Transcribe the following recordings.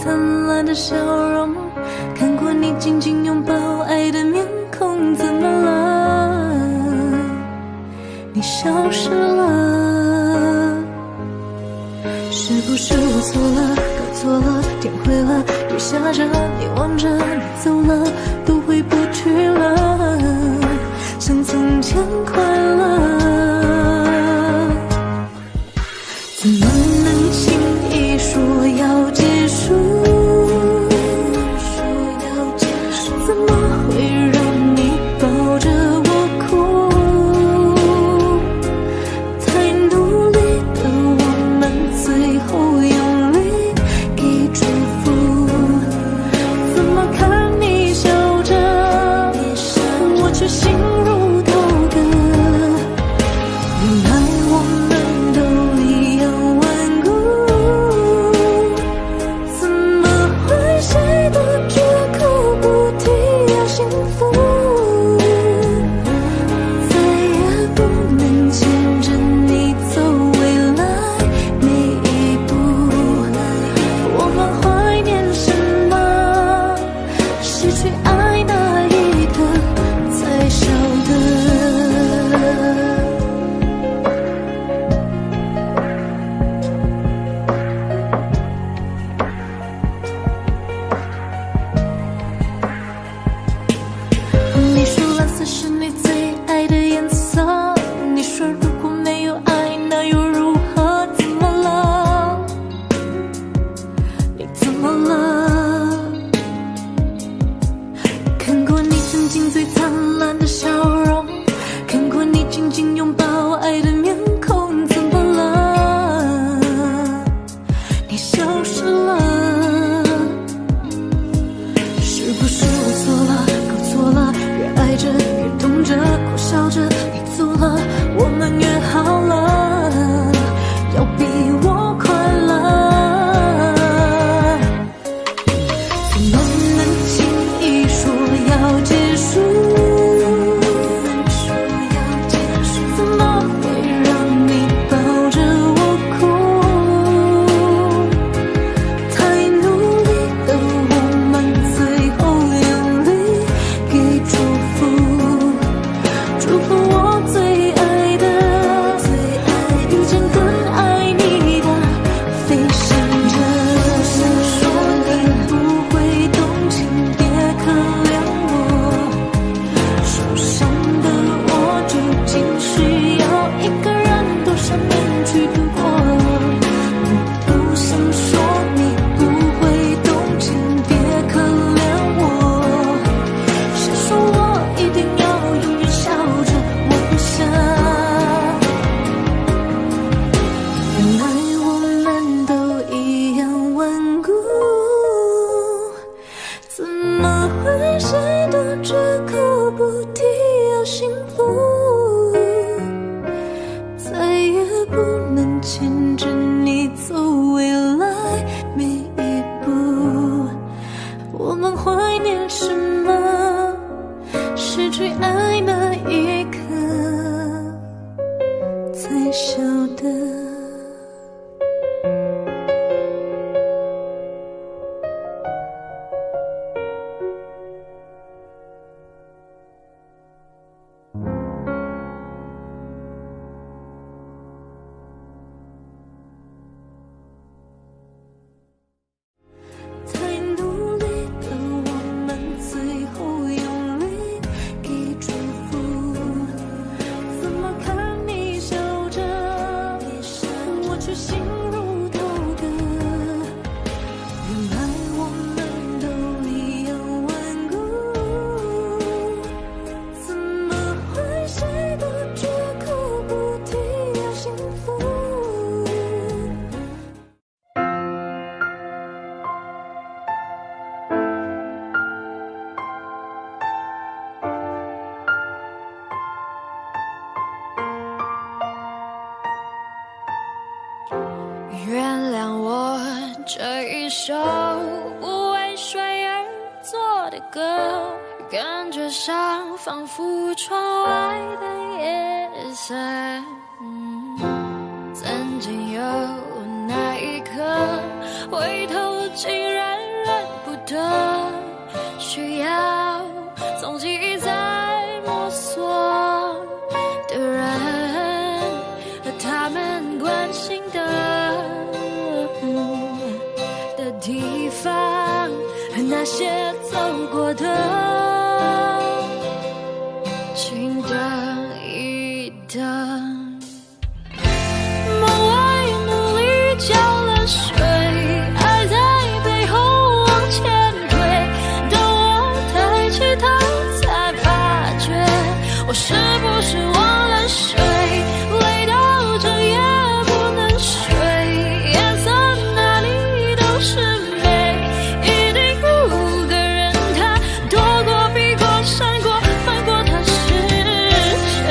灿烂的笑容，看过你紧紧拥抱爱的面孔，怎么了？你消失了。是不是我错了，搞错了，天灰了，雨下着，你望着，你走了，都回不去了，像从前快乐。怎么能轻易说要结束？怎么会让你抱着我哭？太努力的我们，最后用力给祝福。怎么看你笑着，我却心如刀割。原来我们都一样顽固，怎么会谁都绝口不提要幸福？再也不能牵着你走未来每一步。我们怀念什么？失去爱那一刻才晓得。你说蓝色是你最爱的颜色，你说如果没有爱那又如何？怎么了？你怎么了？看过你曾经最灿烂的笑容，看过你紧紧拥抱爱的面孔，怎么了？你消失了。是不是我错了，搞错了，越爱着越懂着，苦笑着你走了，我们约好了要比我快乐。怎么能轻易说要结束？怎么会让你抱着我哭？太努力的我们，最后用力给祝福。祝福我最爱的，遇见更爱你的，飞翔着。说你不会动情，别可怜我。受伤的我究竟需要一个人多少年去度过？我不想说你不会动情，别可怜我。谁说我一定要永远笑着？我不想。原来我们都一样顽固，怎么会谁都绝口不提要幸福？再也不能牵着你走未来每一步。我们怀念什么？失去爱那一刻才晓得。太努力的我们，最后用力给祝福。怎么看你笑着，我却心如刀割。原来我们都一样顽固，怎么会谁都绝口不提要幸福？原谅我这一首不为谁而作的歌，感觉上仿佛窗外的夜色。曾经有那一刻，回头竟然过的，请等一等。梦外努力浇了水，爱在背后往前推，等我抬起头才发觉，我是不是忘了睡，累到整夜不能睡，颜色哪里都是美，一定有个人他躲过避过闪过翻过，他是谁，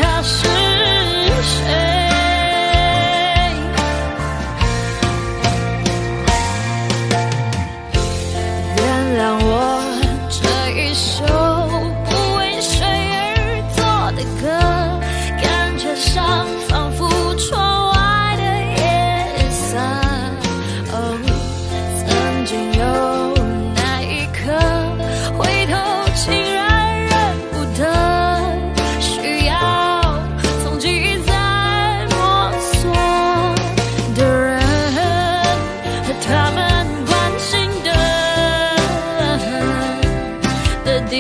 他是谁，原谅我这一首不为谁而作的歌，感觉上仿佛窗外的夜色。哦，曾经有那一刻，回头竟然认不得，需要从记在摸索的人，他们关心的地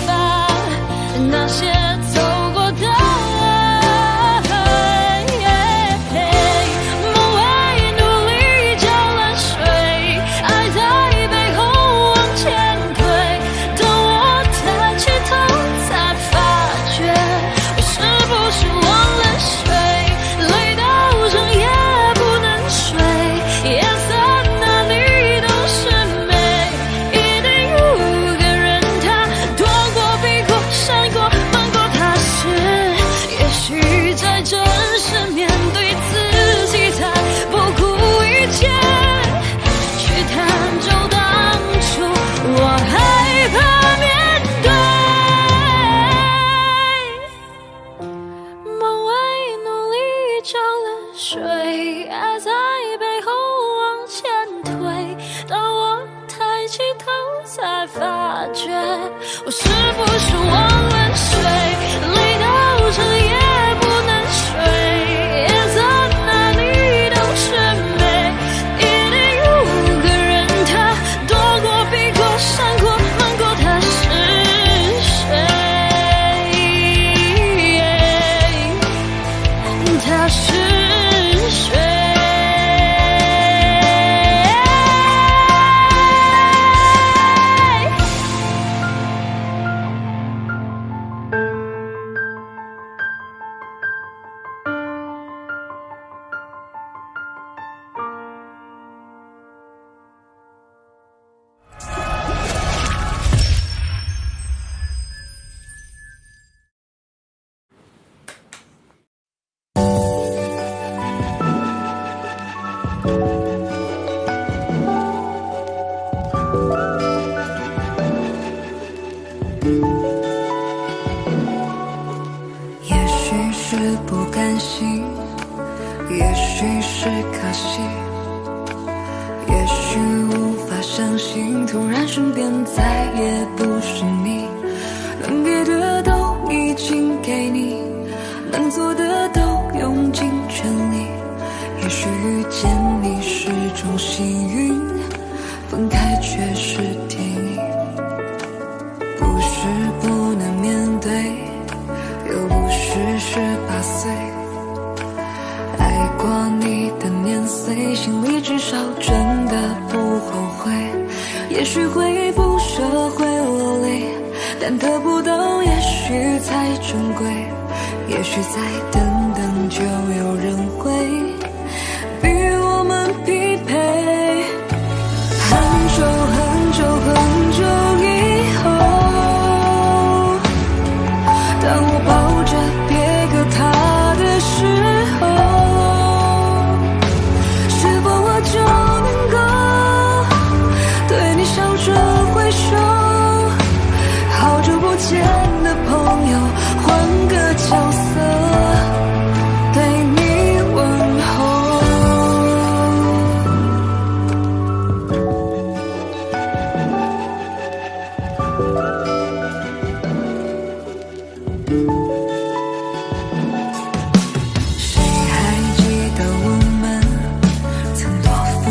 方，那些走过的，梦外努力浇了水，爱在背后往前推，等我抬起头才发觉，我是不是忘了睡，累到整夜不能睡，颜色哪里都是美，一定有个人他躲过避过闪过翻过，他是，也许在真实面对自己才不顾一切去探究当初我害怕面对，梦外努力浇了水，爱在背后往前推，当我抬起头才发觉，我是不是忘了睡，累到整夜不能睡，颜色哪里都是美，一定有个人他躲过避过闪过翻过，他是谁，他是谁。也许是不甘心，也许是可惜，也许无法相信，突然身边再也不是你，能给的都已经给你，能做的都用尽全力，也许遇见你是种幸运，分开却是天意，不是不能面对，又不是18岁，爱过你的年岁，心里至少真的不后悔，也许会不舍会落泪，但得不到也许才珍贵，也许再等等就有人会比我们匹配，很久很久很久以后，当我抱着别个他的时候，是否我就能够对你笑着挥手，好久不见的朋友换个角色对你问候。谁还记得我们曾多分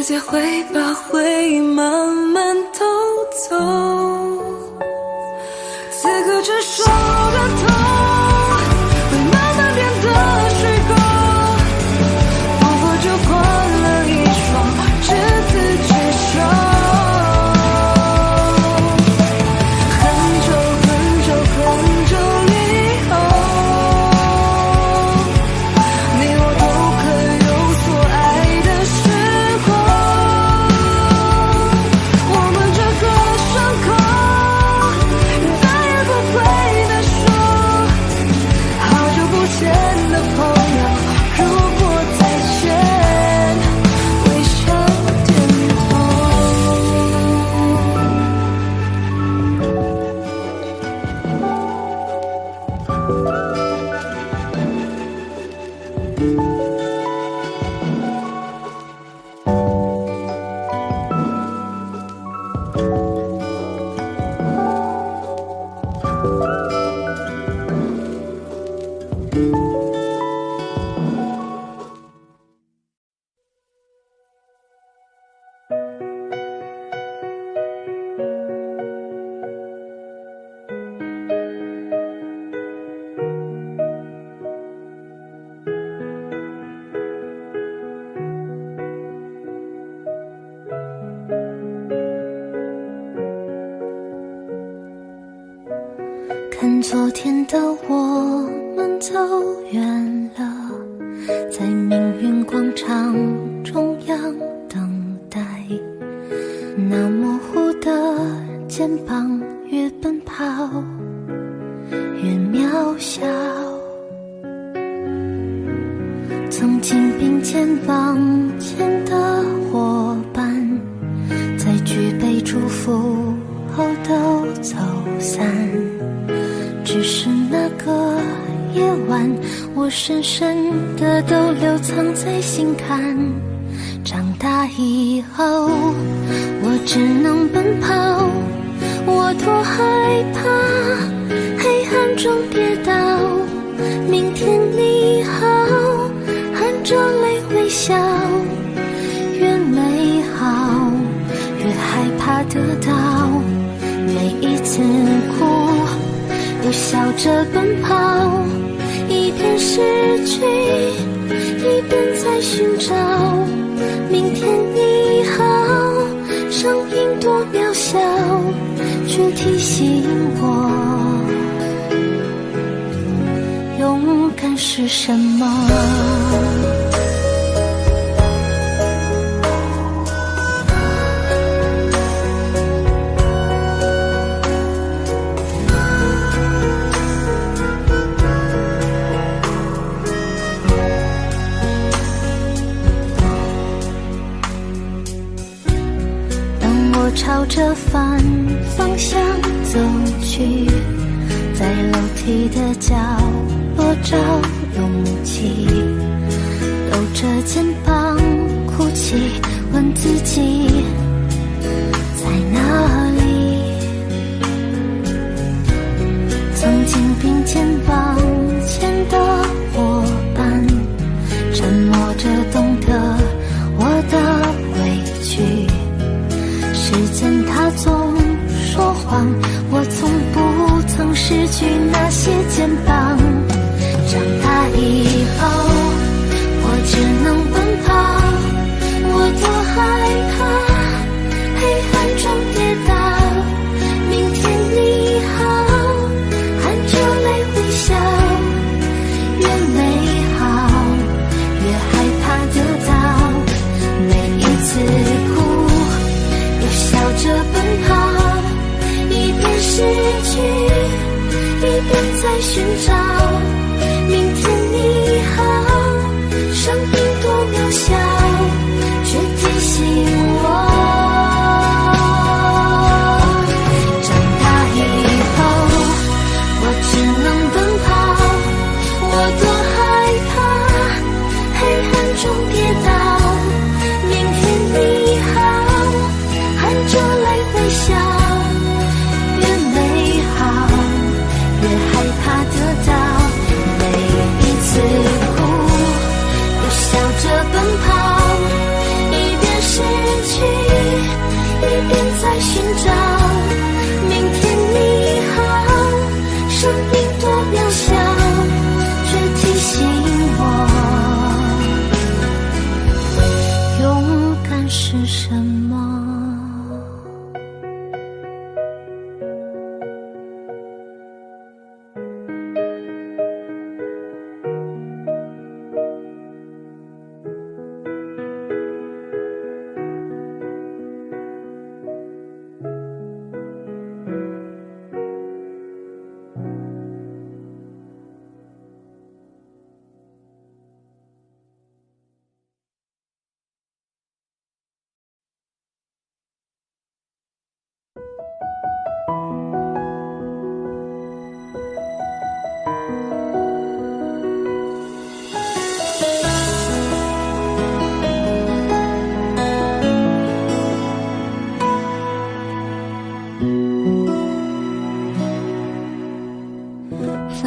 界会把回忆慢慢偷走，此刻成熟的痛会慢慢变得虚构，仿佛就换了一双执子之手。很久很久很久以后，你我都可有所爱的时候，我们这个伤口再也不会再说，好久不见的朋友，如果再见，微笑点头。看昨天的我们走远了，在命运广场中央等待，那模糊的肩膀越奔跑越渺小，曾经并肩往前的伙伴，在举杯祝福后都走散，只是那个夜晚，我深深的都留藏在心坎。长大以后，我只能奔跑，我多害怕黑暗中跌倒。明天你好，含着泪微笑，越美好越害怕得到，每一次哭又笑着奔跑，一边失去一边在寻找。明天你好，声音多渺小，却提醒我勇敢是什么。朝着反方向走去，在楼梯的角落找勇气，搂着肩膀哭泣，问自己在哪里。曾经并肩往前的伙伴，沉默着懂得我的委屈，时间它总说谎，我从不曾失去那些肩膀。长大以后，我只能奔跑，我多害怕黑暗中跌倒。明天你好，含着泪微笑，越美好越害怕得到，每一次哭笑着奔跑，一边失去一边在寻找。明天你好，声音多渺小，却提醒我长大以后，我只能奔跑，我多害怕黑暗中跌倒。明天你好，含着泪微笑，越美好越害怕得到，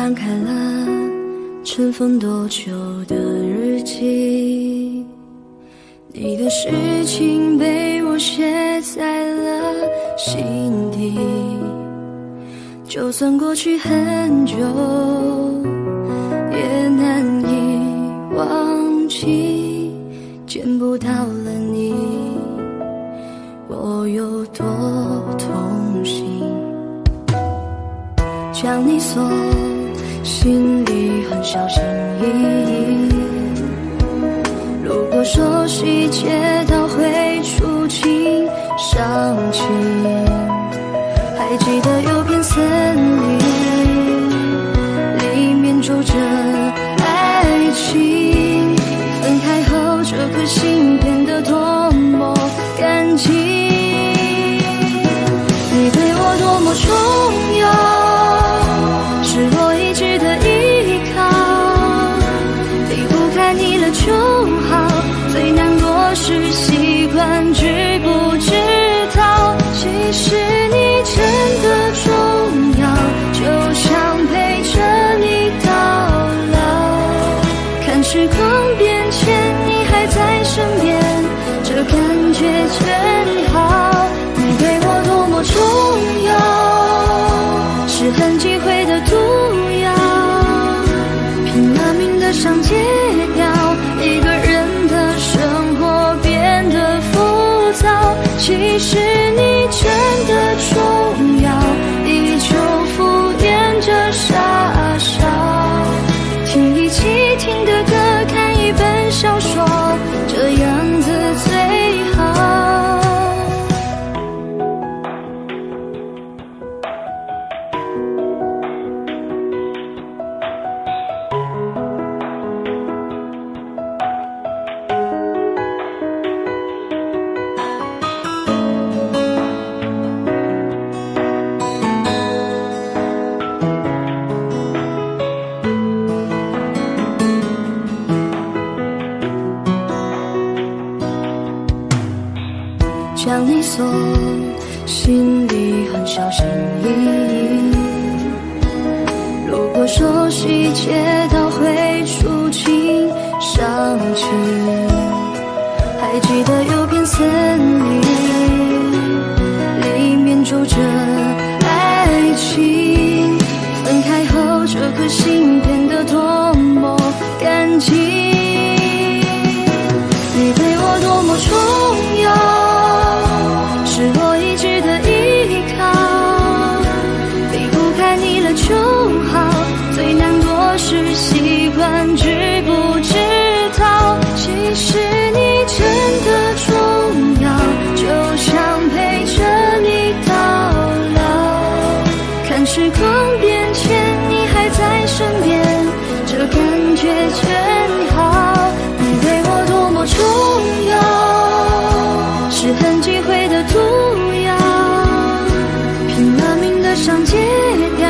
翻开了尘封多久的日记，你的事情被我写在了心底，就算过去很久也难以忘记，见不到了你我有多痛心，将你锁心里很小心翼翼，如果说细节都会触景伤情，还记得有片森林里面住着爱情，分开后这颗心变得多么干净，你对我多么重要，是我一直的依靠，离不开你了就好，最难过是习惯知不知道，其实你真的重要，就想陪着你到老，看时光变迁你还在身边，这感觉真好，你对我多么重要，是很忌讳的毒药，拼了命的想戒掉，一个人的生活变得浮躁，其实你真的重要，依旧敷衍着傻笑，听一起听的歌，看一本小说，这样子最好。将你锁心里很小心翼翼，如果说细节都会触景伤情，还记得有片森林里面住着爱情，分开后这颗心变得多么干净，你对我多么重要，是我一直的依靠，离不开你了就好，最难过是习惯知不知道，其实你真的重要，就想陪着你到老，看时光变迁你还在身边，这感觉真好，你对我多么重要，是很忌讳的毒药，拼了命的想戒掉，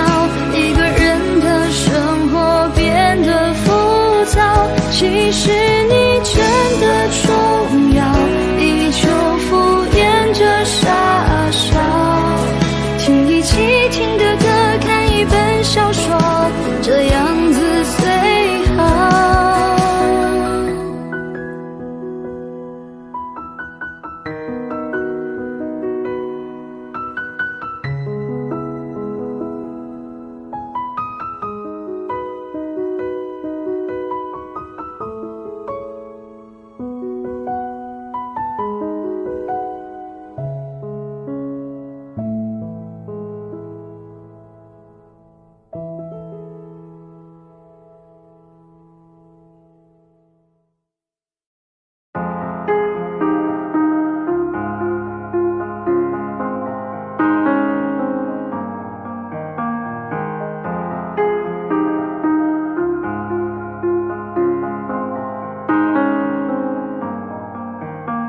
一个人的生活变得浮躁，其实你真的重要，依旧敷衍着傻笑，听一起听的歌，看一本小说，这样子最好。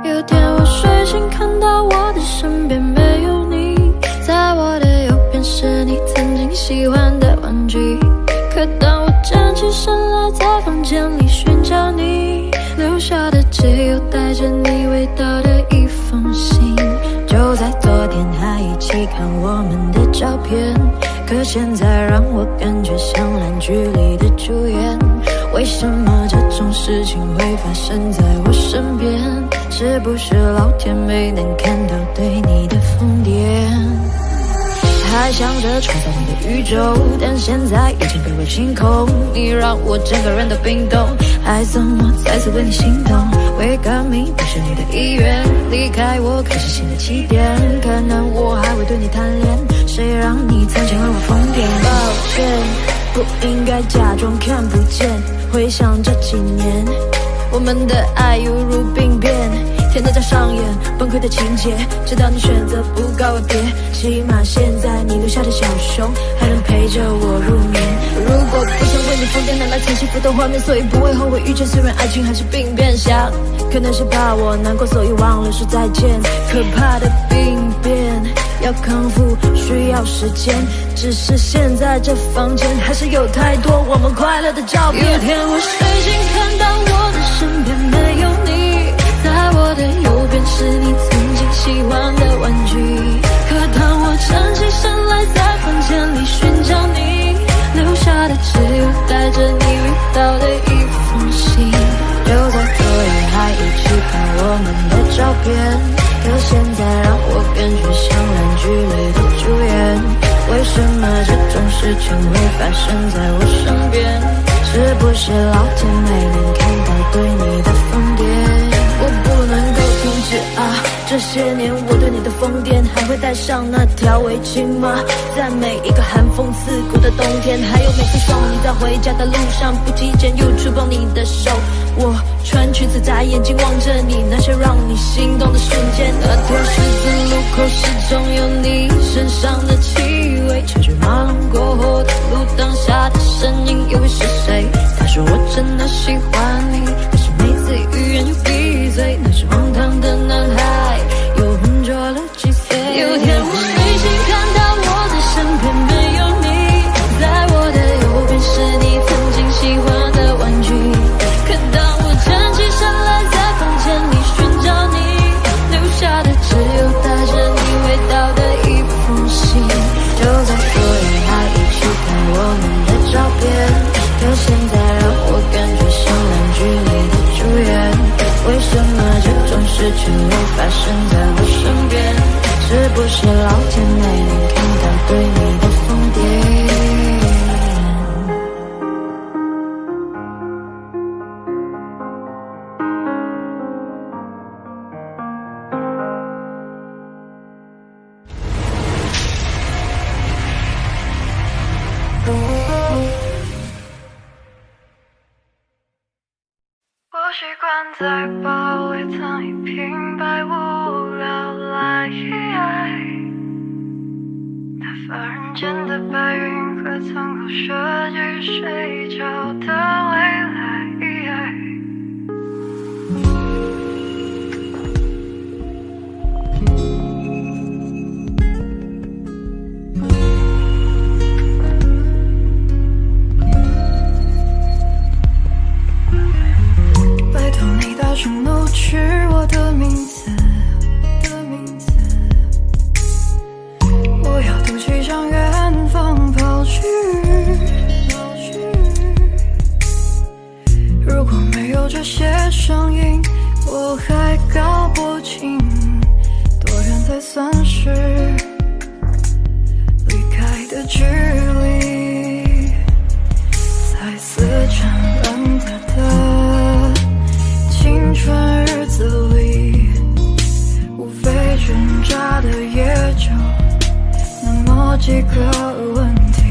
有天我睡醒看到我的身边没有你，在我的右边是你曾经喜欢的玩具，可当我站起身来在房间里寻找你，留下的只有带着你味道的一封信，就在昨天还一起看我们的照片，可现在让我感觉像烂剧里的主演。为什么这种事情会发生在我身边？是不是老天没能看到对你的疯癫？还想着创造你的宇宙，但现在已经被我清空。你让我整个人都冰冻，还怎么再次为你心动？为革命不是你的意愿，离开我开始新的起点。可能我还会对你贪恋，谁让你曾经为我疯癫？抱歉，不应该假装看不见。回想这几年，我们的爱犹如病变，天天在上演崩溃的情节，直到你选择不告而别。起码现在你留下的小熊还能陪着我入眠。如果不想为你疯癫，拿来曾幸福的画面，所以不会后悔遇见。虽然爱情还是病变，想可能是怕我难过，所以忘了说再见。可怕的病变要康复需要时间，只是现在这房间还是有太多我们快乐的照片。有天我睡醒看到我的身边没有你，在我的右边是你曾经喜欢的玩具。可当我站起身来在房间里寻找你，留下的只有带着你味道的一封信。就在昨夜还一起看我们的照片，可现在让我感觉像烂剧里的主演。为什么这种事情会发生在我身边？是不是老天没能看到对你的疯癫？我不能够停止啊！这些年我对你的疯癫，还会带上那条围巾吗？在每一个寒风刺骨的冬天，还有每次送你在回家的路上，不经意间又触碰你的手。我穿裙子在眼睛望着你，那些让你心动的瞬间。那条十字路口始终有你身上的气味，车水马龙过后的路，当下的身影又会是谁？他说我真的喜欢你，可是每次语言又闭嘴。那是荒唐的男孩又浑浊了几岁。有天我睡醒看到我的身边没有你，在我的右边是你曾经喜欢的玩具。可当我站起身来在房间里寻找你，留下的只有带着你味道的一封信。就在昨夜还一起看我们的照片，可现在让我感觉像烂剧里的主演。为什么这种事情会发生在我身边？是不是老天没能看到对你的疯癫？我习惯在包围藏一瓶百无聊赖，打发人间的白云和苍口设计睡着的未来。拜托你大声怒斥我的名字，我要赌气向远方跑去。如果没有这些声音，我还搞不清多远才算是离开的距离。在死缠烂打的青春日子里，无非挣扎的也就那么几个问题。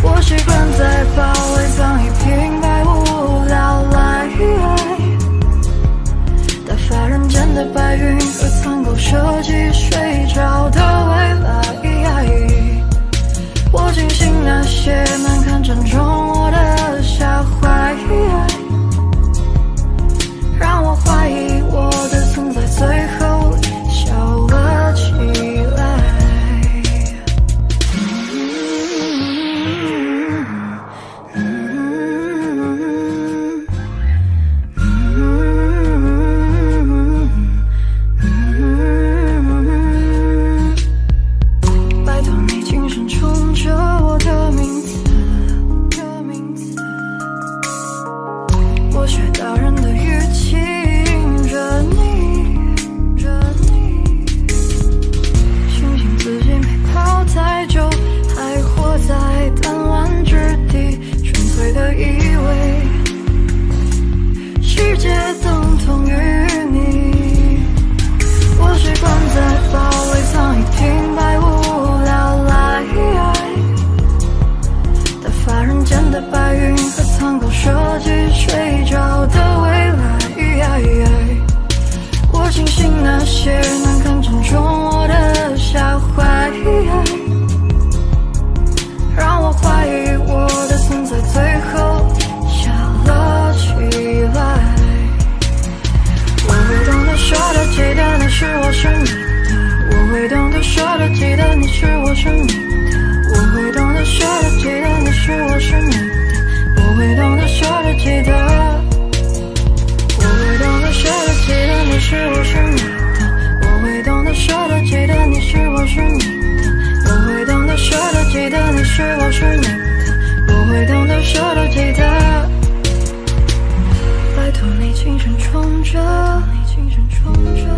我习惯在包围放一瓶百无聊赖，打发人间的白云和苍狗设计睡着的未来。我惊醒那些难堪正中我的下怀，让我怀疑我的存在最后笑了起来。我是你的，我会懂得舍得记得你是我是你的，我会懂得舍得记得，我会懂得舍得记得你是我是你的，我会懂得舍得记得你是我是你的，我会懂得舍得记得你是我是你的，我会懂得舍得记得，拜托你轻声冲着，你轻声冲着。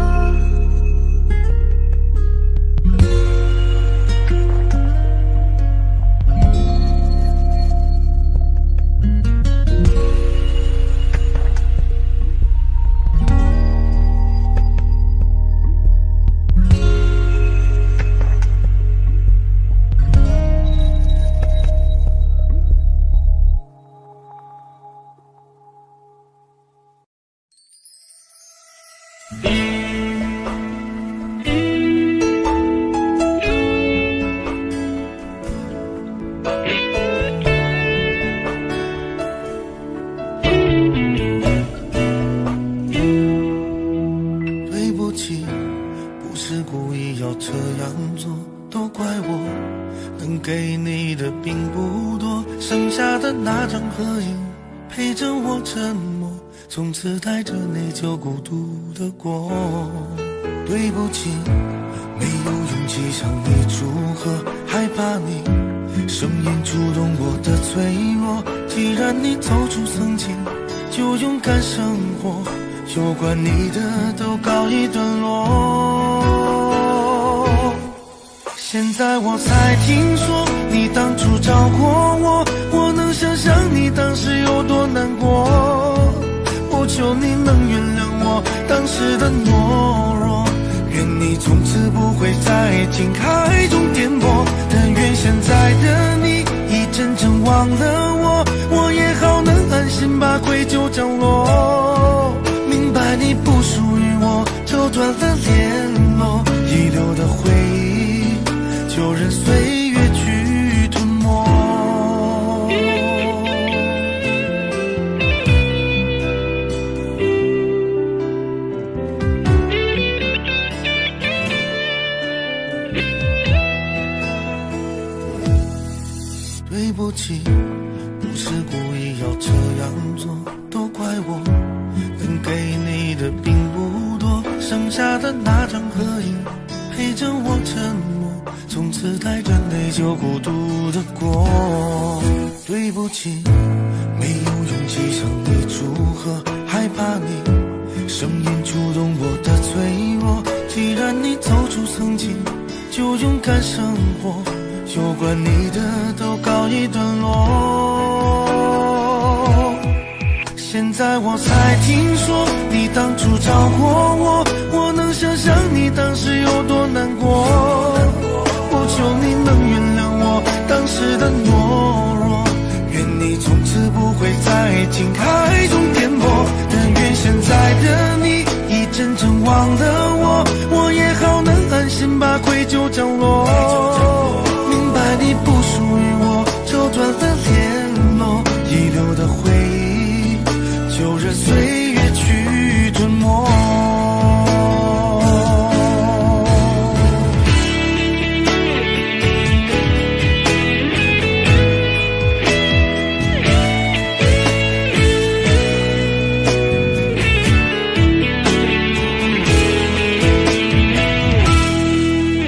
从此带着你就孤独的过，对不起，没有勇气向你祝贺，害怕你声音触动我的脆弱。既然你走出曾经，就勇敢生活，有关你的都告一段落。现在我才听说你当初找过我，我能想象你当时有多难过。我求你能原谅我当时的懦弱，愿你从此不会在爱情海中颠簸。但愿现在的你已真正忘了我，我也好能安心把愧疚降落。明白你不属于我，就断了联络，遗留的回忆就任岁月去吞没。对不起，不是故意要这样做，都怪我，能给你的并不多，剩下的那张合影陪着我沉默，从此带着泪就孤独的过。对不起，没有勇气向你祝贺，害怕你声音触动我的脆弱。既然你走出曾经，就勇敢生活，有关你的都告一段落。现在我才听说你当初找过我，我能想象你当时有多难过。我求你能原谅我当时的懦弱，愿你从此不会在爱情海中颠簸。但愿现在的你已真正忘了我，我也好能安心把愧疚降落。你不属于我，就断了联络，遗留的回忆就任岁月去吞没。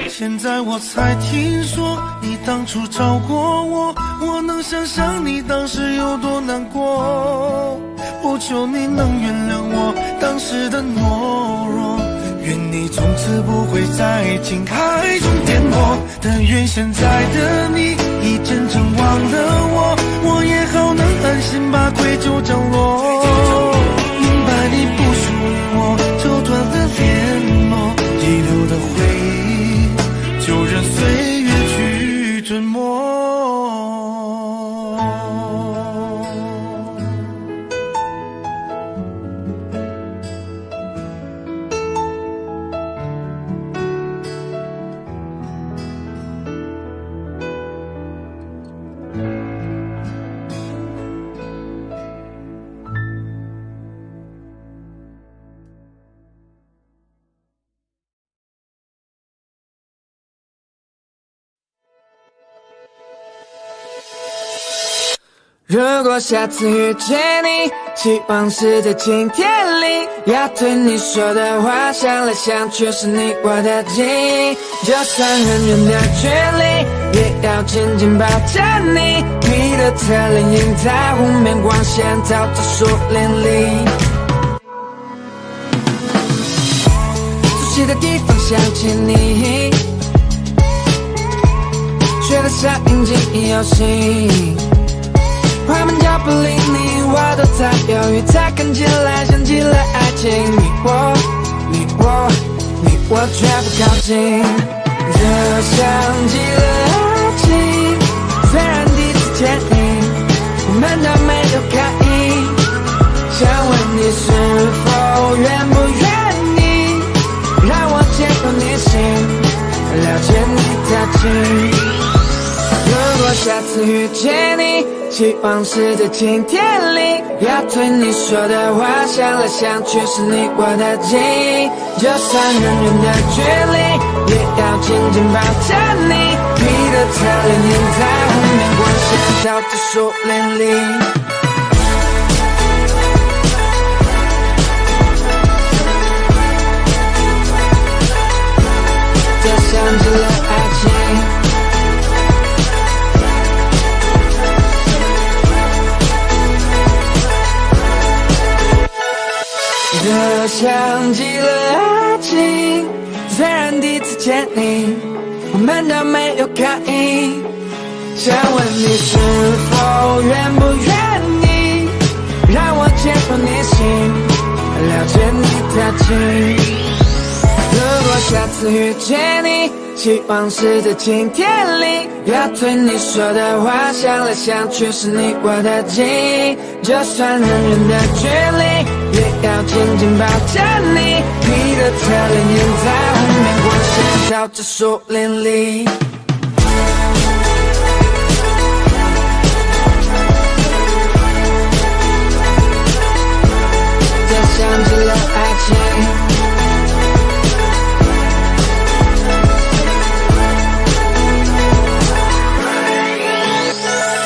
现在我才听说你当初找过我，我能想象你当时有多难过。我求你能原谅我当时的懦弱，愿你从此不会在爱情海中颠簸。但愿现在的你已真正忘了我，我也好能安心把愧疚降落。明白你不属于我，就断了联络，遗留的回忆就任岁月去吞没。如果下次遇见你，希望是在今天里，要对你说的话，想来想去是你我的记忆。就算很远的距离，也要紧紧抱着你。你的侧脸映在湖面光线，照着树林里。熟悉的地方想起你，觉得像引进游戏。快门脚步离你我都在犹豫，才看起来像极了爱情。你我却不靠近，就像极了爱情。虽然第一次见你，我们都没有开意，想问你是否愿不愿意让我接入你心，了解你的情。如果下次遇见你，希望是在今天里，要对你说的话，想来想去是你我的记忆。就算很远的距离，也要紧紧抱着你。你的侧脸映在湖面光线，照着树林里。就像极了爱情。就像极了爱情，虽然第一次见你，我们都没有开意，想问你是否愿不愿意让我接入你心，了解你的情。如果下次遇见你，希望是在今天里，要对你说的话，想来想去是你我的记忆。就算很远的距离，也要紧紧抱着你。你的侧脸映在湖面光线，照着树林里。就像极了爱情。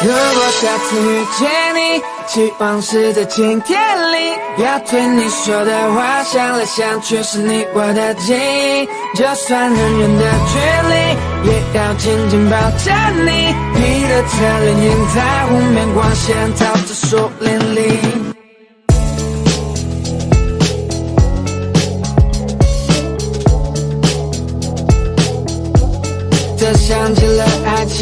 如果下次遇见你，希望是在今天里，要对你说的话，想来想去是你我的记忆。就算很远的距离，也要紧紧抱着你。你的侧脸映在湖面光线，照着树林里。就像极了爱情。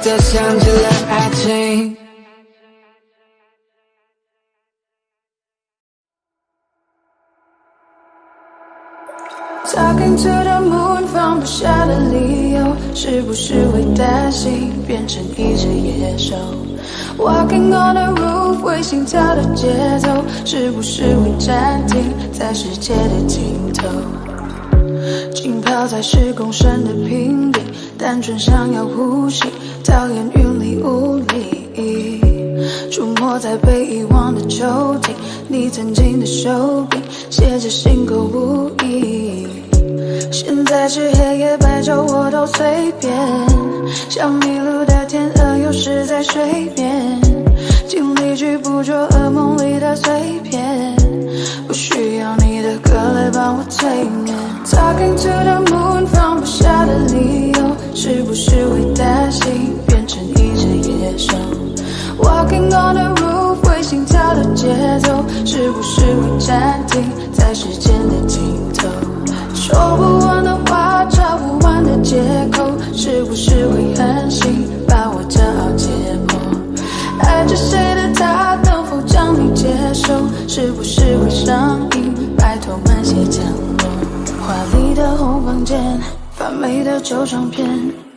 就像极了爱情。Talking to the moon， 放不下的理由，是不是会担心变成一只野兽 ？Walking on the roof， 为心跳的节奏，是不是会暂停在世界的尽头？浸泡在10公升的瓶底，单纯想要呼吸，讨厌云里雾里。出没在被遗忘的抽屉，你曾经的手笔，写着心口不一。现在是黑夜白昼我都随便，像迷路的天鹅有时在水面，尽力去捕捉噩梦里的碎片，不需要你的歌来帮我催眠。Talking to the moon， 放不下的理由，是不是会担心变成一只野兽 ？Walking on the roof， 为心跳的节奏，是不是会暂停在时间的尽头？说不完的话，找不完的借口，是不是会狠心把我骄傲解剖？爱着谁的他，能否将你接受？是不是会上瘾？拜托慢些降落。华丽的红房间，发霉的旧唱片，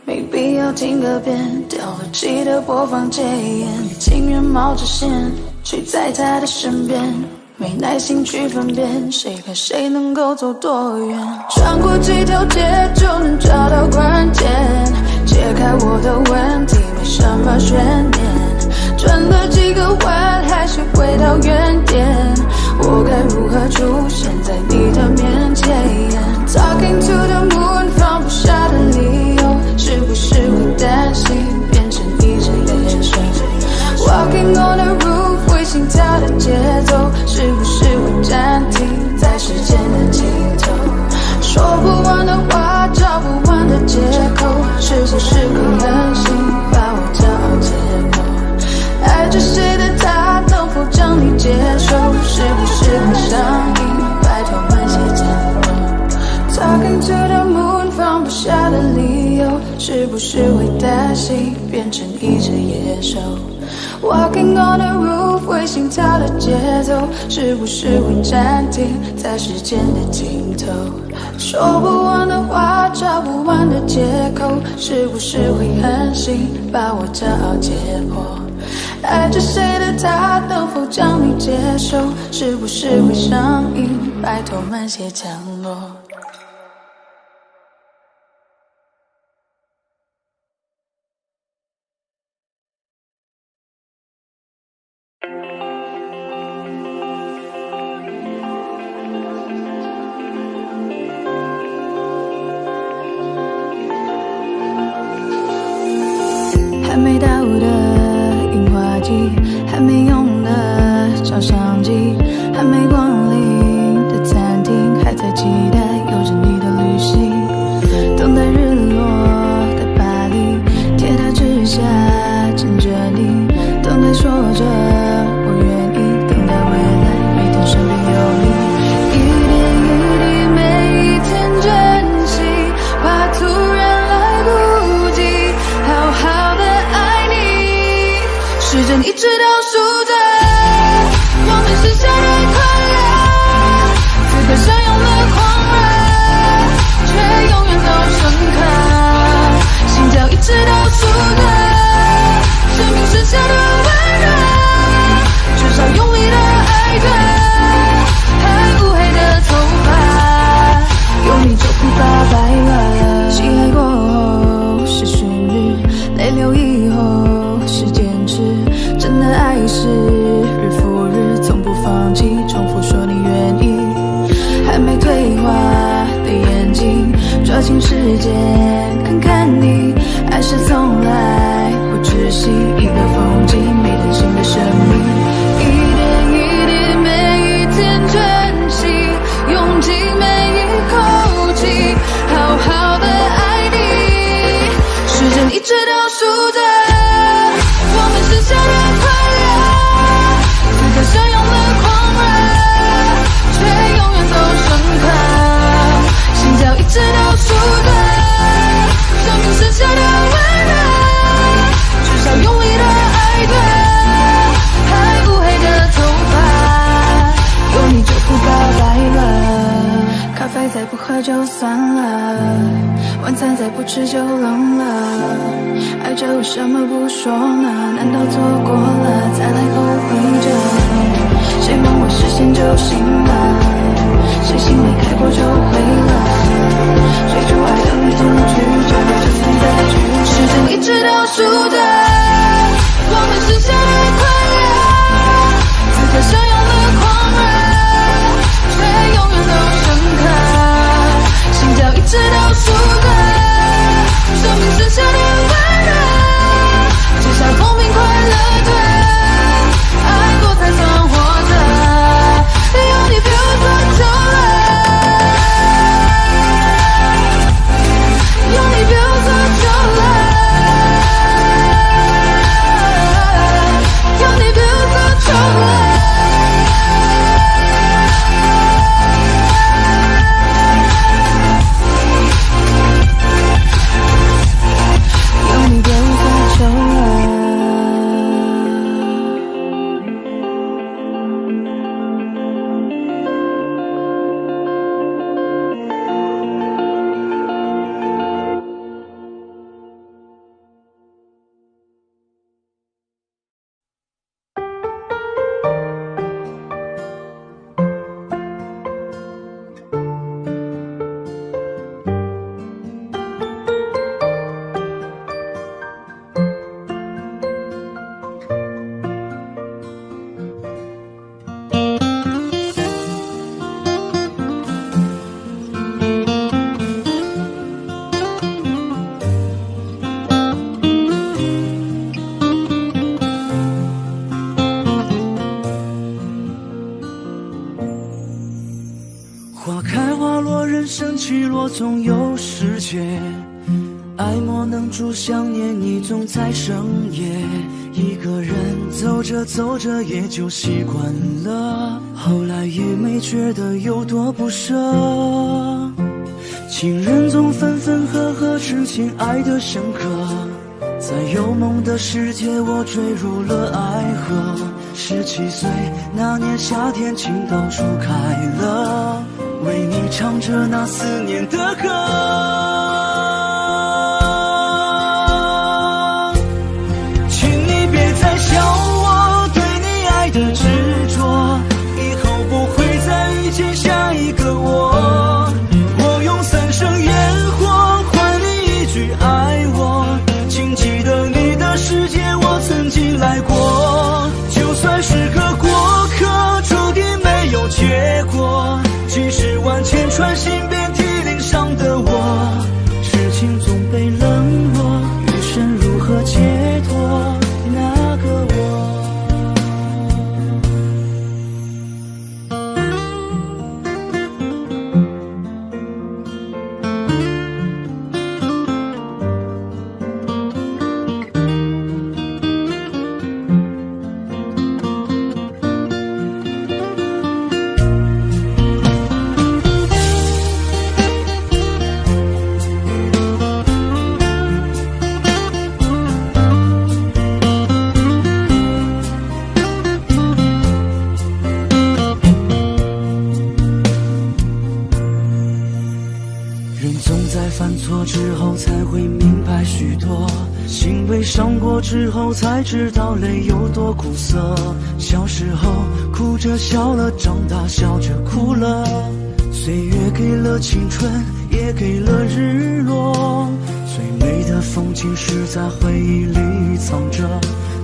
没必要听个遍。掉了机的播放键，你情愿冒着险睡在他的身边。没耐心去分辨谁和谁能够走多远，穿过几条街就能找到关键，解开我的问题没什么悬念，转了几个弯还是回到原点，我该如何出现在你的面前 Talking to the moon 的节奏，是不是会暂停在时间的尽头？说不完的话，找不完的借口，是不是会任性把我骄傲解剖？爱着谁的他，能否将你接受？是不是会上瘾，拜托慢些降落？ Talking to the moon， 放不下的理由，是不是会担心变成一只野兽？ Walking on the roof， 会心跳的节奏，是不是会暂停在时间的尽头？说不完的话，找不完的借口，是不是会狠心把我骄傲解剖？爱着谁的他，能否将你接受？是不是会上瘾？拜托慢些降落。 还没到的樱花季，还没用的照相机，还没光临的餐厅，还在期待有着你的旅行。等待日落的巴黎，铁塔之下牵着你，等待说着我愿意，等待未来每天身边有你，一点一滴每一天珍惜，怕突然来不及好好的。 时针一直倒数着，我们剩下的快乐，此刻相拥的狂热，却永远都深刻。心跳一直倒数着，生命剩下的温热，至少用力的爱着，还乌黑的头发，有你就不怕白了。喜爱过后是寻日，泪流以后是坚持。 真的爱是日复日，从不放弃，重复说你愿意。还没退化的眼睛，抓紧时间看看你。爱是从来不窒息，一个风景，没人性的生命，一点一滴，每一天珍惜，用尽每一口气，好好的爱你。时针一直倒数着。 我们剩下的快乐，此刻相拥的狂热，却永远都深刻。心跳一直倒数着，生命剩下的温热，至少用力的爱着，还乌黑的头发，有你就不怕白了。咖啡再不喝就算了，晚餐再不吃就冷了。 爱着为什么不说呢？难道错过了再来后悔着？谁梦我实现就行了？谁心没开过就毁了？追逐爱的你不拒绝，就算再拒绝。时针一直倒数着，我们剩下的快乐，此刻相拥的狂热，却永远都深刻。心跳一直倒数着，生命剩下的温。 至少公平快乐的爱过。生起落总有时节，爱莫能助，想念你总在深夜。一个人走着走着也就习惯了，后来也没觉得有多不舍。情人总分分合合，痴情爱得深刻，在有梦的世界我坠入了爱河。17岁那年夏天，情到处开了，为你唱着那思念的歌。请你别再笑我对你爱的执着，以后不会再遇见下一个我。我用3生烟火换你一句爱我，请记得你的世界我曾经来过。就算是个过客，注定没有结果。几十万千穿心遍体鳞伤的我，痴情总被冷落，余生如何解脱那个我。人总在犯错之后才会明白许多，心被伤过之后才知道泪有多苦涩。小时候哭着笑了，长大笑着哭了，岁月给了青春，也给了日落。最美的风景是在回忆里藏着，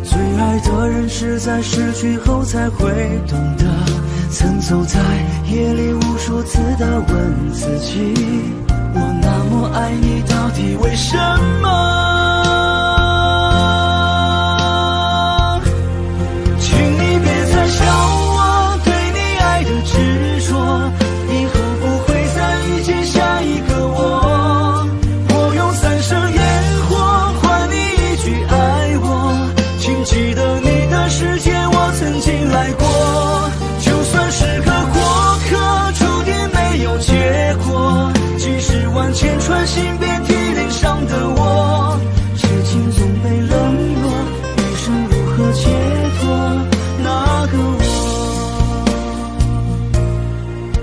最爱的人是在失去后才会懂得。曾走在夜里无数次地问自己，我那么爱你，到底为什么？请你别再笑我对你爱的执着，以后不会再遇见下一个我。我用3生烟火换你一句爱我，请记得你的世界我曾经来过。就算是个过客，注定没有结果。几十万千穿心遍体鳞伤的我，痴情总被冷落，余生如何解脱那个我。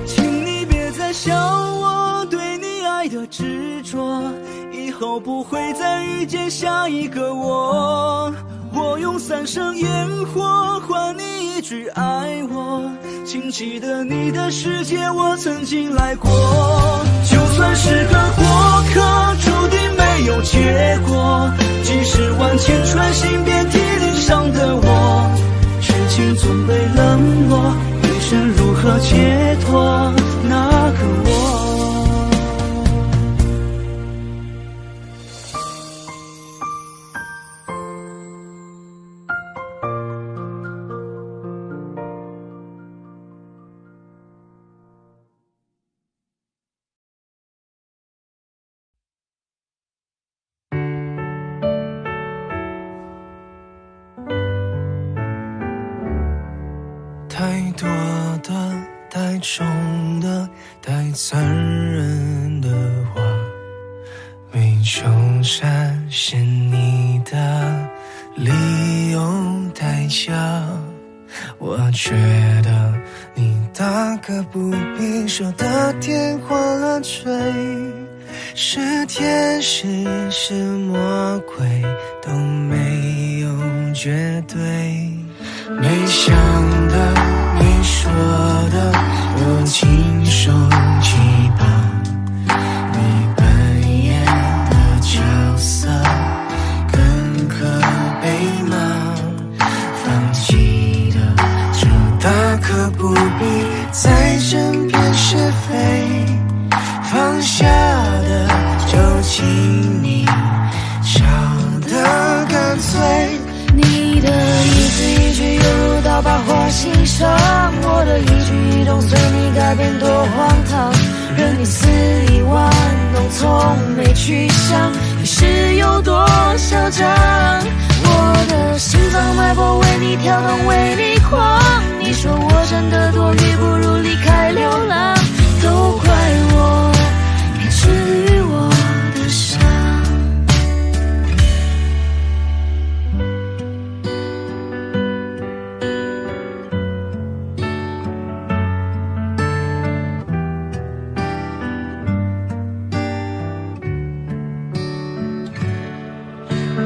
请你别再笑我对你爱的执着，以后不会再遇见下一个我。我用3生烟火换你一句爱我，请记得你的世界我曾经来过。就算是个过客，注定没有结果。几十万千穿心遍体鳞伤的我，痴情总被冷落，余生如何解脱那个我。太多的、太重的、太残忍的话，没纠缠是你的理由太假。我觉得你大可不必说的天花乱坠，是天使是魔鬼都没有绝对。没想的没说的我亲手击败，你扮演的角色更可悲吗？放弃的就大可不必再争辩是非，放下的就请你笑得干脆。你的一字一句犹如刀疤划心上，我的一举一动随你改变多荒唐。任你肆意玩弄，从没去想你是有多嚣张。我的心脏脉搏为你跳动，为你狂。你说我真的多余，不如离开流浪。都怪我没治愈我的伤。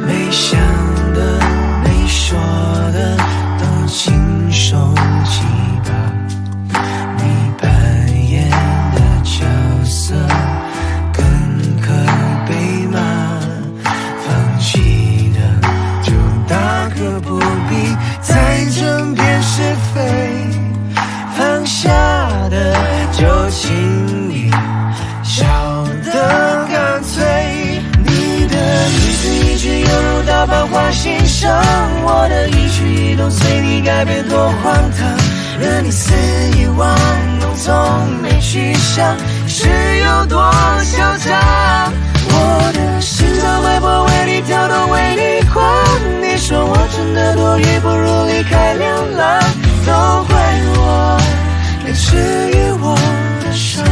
没想的、没说的都亲手记吧。你扮演的角色更可被骂，放弃的就大可不必再争辩是非，放下的就轻易笑得干脆。你的一字一句犹如刀疤划心上，我的一举一动随你改变多荒唐，任你肆意玩弄，从没去想是有多嚣张。我的心脏脉搏为你跳动，为你狂。你说我真的多余，不如离开流浪。都怪我没治愈我的伤。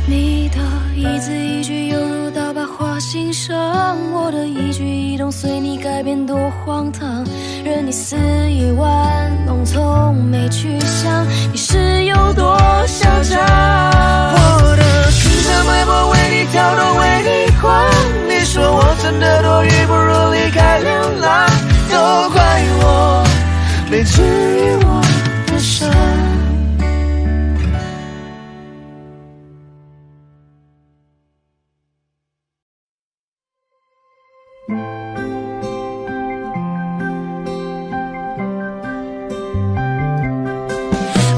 你的一字一句犹如刀疤划心上，我的一举一动随你改变多荒唐，任你肆意玩弄，从没去想你是有多嚣张。我的心脏脉搏为你跳动，为你狂。你说我真的多余，不如离开流浪。都怪我没治愈我的伤。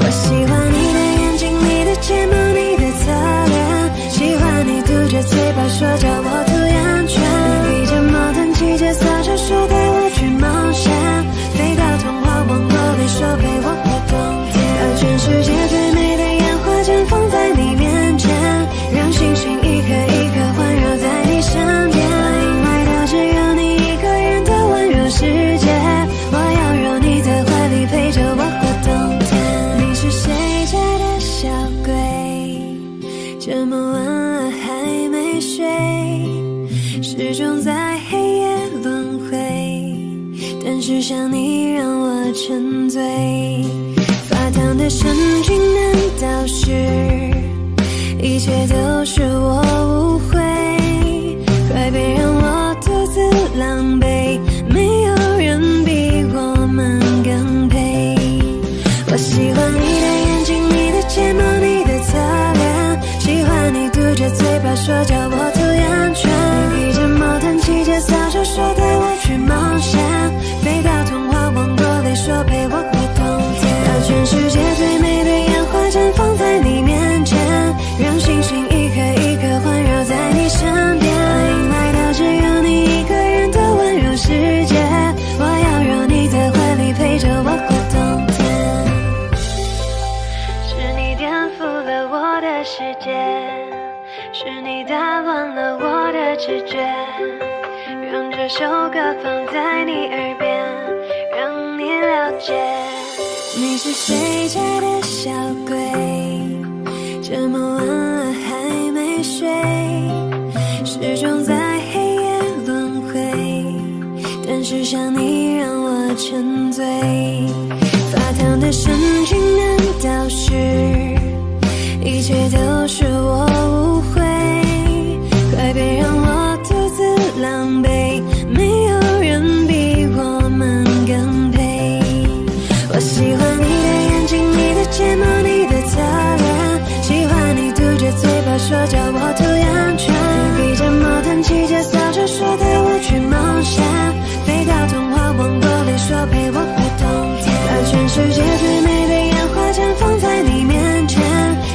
我喜欢你的眼睛，你的睫毛，你的侧脸，喜欢你嘟着嘴巴说叫我涂眼圈，披着毛毯骑着扫帚说带我去冒险，飞到童话王国里说陪我过冬天，把全世界最美的烟花绽放在你面前，让星星一颗一颗环绕在你身边，因为它只有你一个人的温柔世界，我要让你在怀里陪着我过冬天。你是谁家的小鬼？这么晚了还没睡，始终在黑夜轮回，但是想你让我沉醉。发烫的神经难道是一切都是我误会？快别让我独自狼狈，没有人比我们更配。我喜欢你的眼睛，你的睫毛，你的侧脸，喜欢你嘟着嘴巴说叫我涂眼圈，披着毛毯骑着扫帚说带我去冒险，飞到童话王国里说陪我过冬天，把全世界最美的烟花绽放在你面前，让星星一颗一颗环绕在你身边，因为它只有你一个人的温柔世界，我要让你在怀里陪着我过冬天。是你颠覆了我的世界，是你打乱了我的直觉，让这首歌放在你耳边，让你了解。你是谁家的小鬼？这么晚了还没睡，始终在黑夜轮回，但是想你让我沉醉。发烫的神经难道是一切都是我误会？快别让我独自狼狈，没有人比我们更配。我喜欢你的眼睛，你的睫毛，你的侧脸，喜欢你嘟着嘴巴说叫我涂眼圈，披着毛毯骑着扫帚说带我去冒险，飞到童话王国里说陪我过冬天，把全世界最美的烟花绽放在你面前，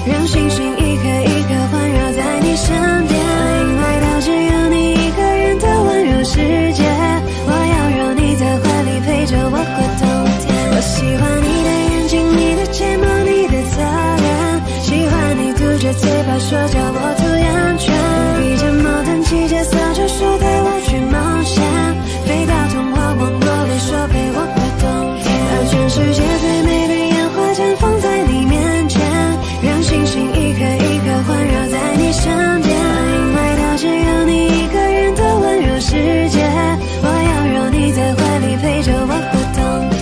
让星星一颗一颗环绕在你身边，因为它只有你一个人的温柔世界，我要让你在怀里陪着我过冬天。我喜欢你的眼睛，你的睫毛，你的侧脸，喜世界最美的烟花绽放在你面前，让星星一颗一颗环绕在你身边，因为它只有你一个人的温柔世界，我要让你在怀里陪着我过冬天。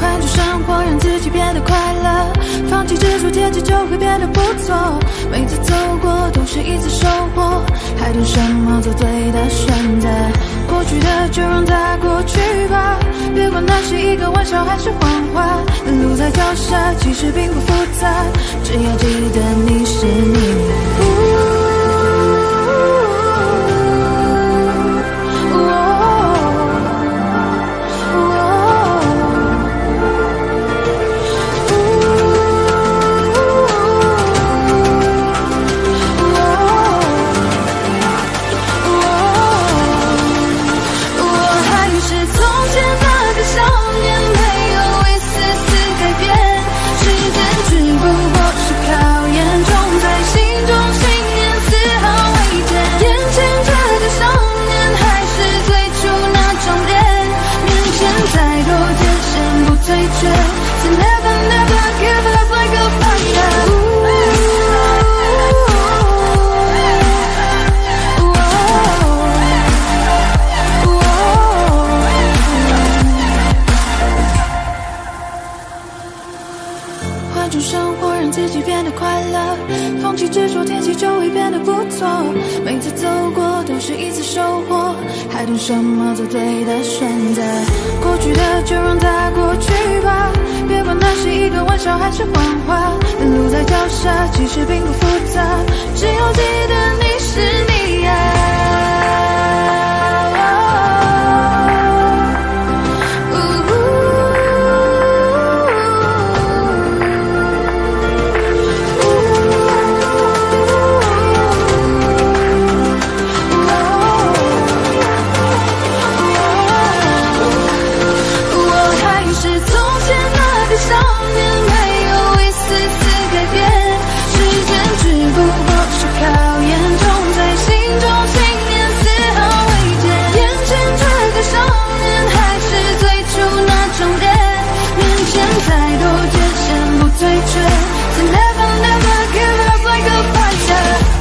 换种生活，让自己变得快乐，放弃执着，天气就会变得不错。每次走过都是一次收获，还等什么？做对的选择。过去的就让它过去吧，别管那是一个玩笑还是谎话。路在脚下，其实并不复杂，只要记得你是你。换种生活，让自己变得快乐，放弃执着，天气就会变得不错。每次走过都是一次收获，还等什么？做对的选择。过去的就让它过去吧，别管那是一个玩笑还是谎话。路在脚下，其实并不复杂，只要记得你是你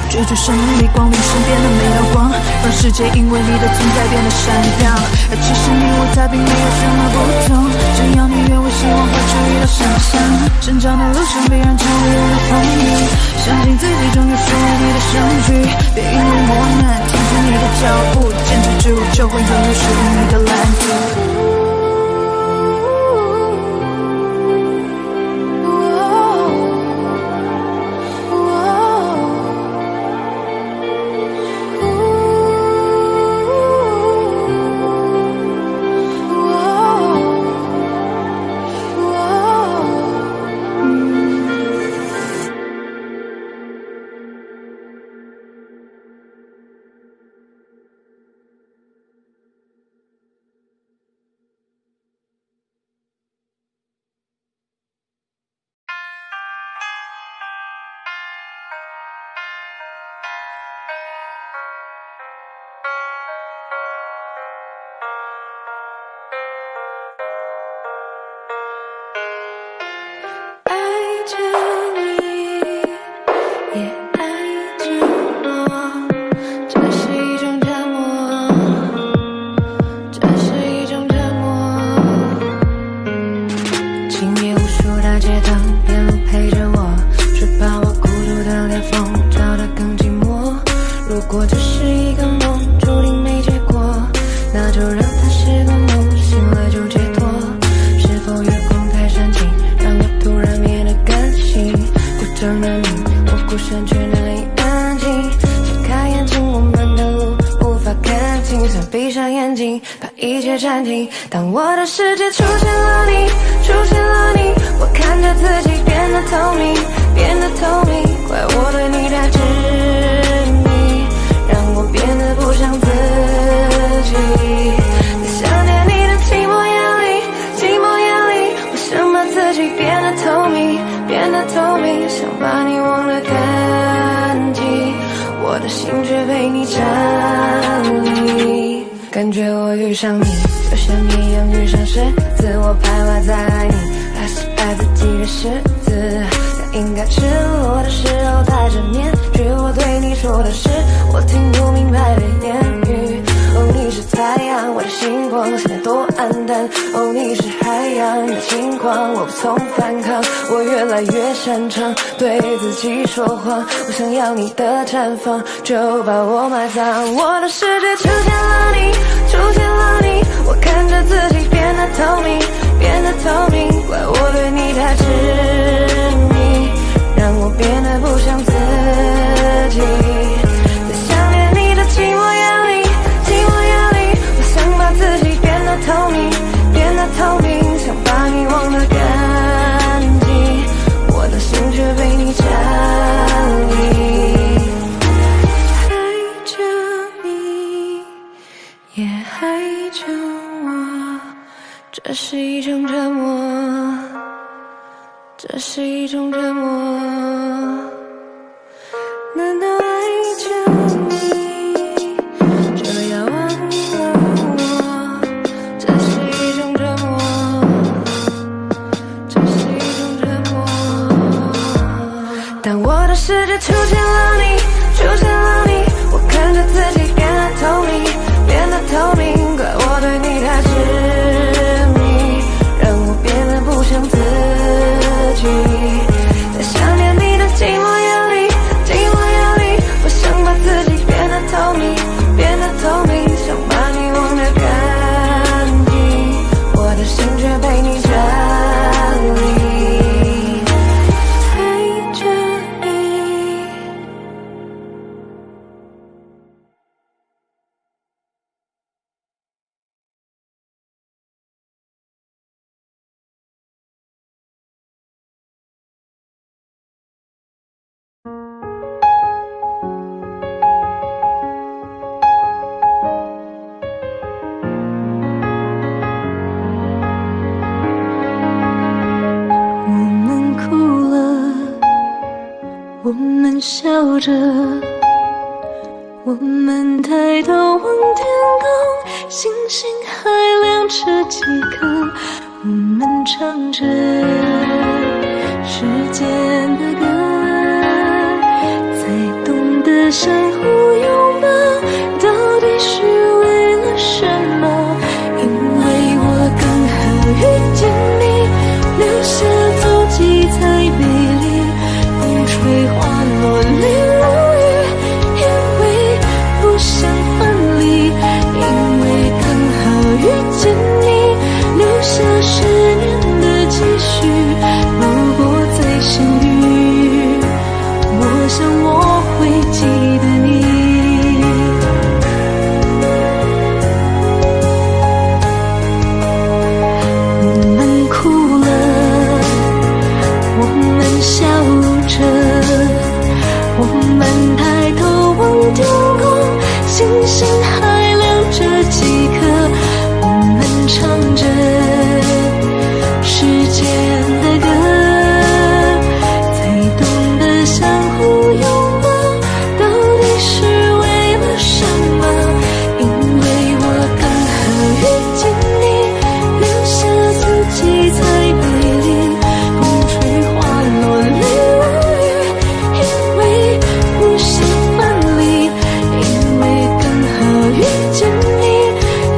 追逐生命里光临身边的每道光，让世界因为你的存在变得闪亮。而其实你我他并没有什么不同，只要你愿为希望画出一道想象。成长的路上必然常会有风雨，相信自己终有属于你的相聚。别因为磨难停止你的脚步，坚持住就会拥有属于你的蓝图。声却难以安静。睁开眼睛，我们的路无法看清，想闭上眼睛，把一切暂停。当我的世界出现了你，出现了你，我看着自己变得透明，变得透明。怪我对你太执迷，让我变得不像自己。在想念你的寂寞夜里，寂寞夜里，我想把自己变得透明，变得透明，想把你忘得干净，我的心却被你占领。感觉我遇上你，就像一样遇上狮子，我徘徊在你还是爱自己的狮子。在应该赤裸的时候戴着面具，我对你说的是我听不明白的言语。哦，你是太阳，我的星光，现在多黯淡。哦，你是海洋，你的轻狂，我无从反抗。我越来越擅长对自己说谎，我想要你的绽放，就把我埋葬。我的世界出现了你，出现了你，我看着自己变得透明，变得透明。怪我对你太执迷，让我变得不像自己。在想念你的寂寞夜里，寂寞夜里，我想把自己变得透明，变得透明，想把你忘得干净，我的心却被你占领。爱着你，也爱着我，这是一种折磨，这是一种折磨。难道爱着你就要忘了我？这是一种折磨，这是一种折磨。当我的世界出现了你，出现了你，我看着自己变得透明，变得透明。怪我对你太执迷，让我变得不像自己。在想念你的寂寞夜里，寂寞夜里，我想把自己变得透明，变得透明，想把你忘得干净，我的心却被你占领。爱着你。我们笑着，我们抬头望天空，星星还亮着几颗。我们唱着时间的歌，才懂得相互拥抱，到底是为了什么？因为我刚好遇见你，留下足迹才美丽。风吹花落泪如雨，因为不想分离，因为刚好遇见你，留下10年的积蓄。如果再相遇，我想我会记得你。我们哭了，我们笑着，我们抬头望天空，星星还亮着几颗。我们唱着时间的歌，才懂得相互拥抱，到底是为了什么？因为我刚好遇见你，留下自己才美丽。风吹花落泪如雨，因为不想分离，因为刚好遇见你，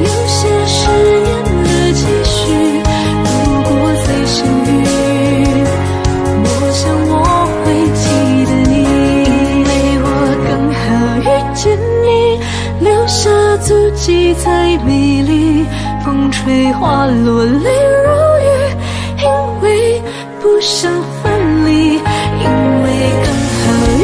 留下10年的积蓄。如果再相遇，我想我会记得你，因为我刚好遇见你，留下足迹才美丽。风吹花落泪如雨，因为不想分离，因为刚好遇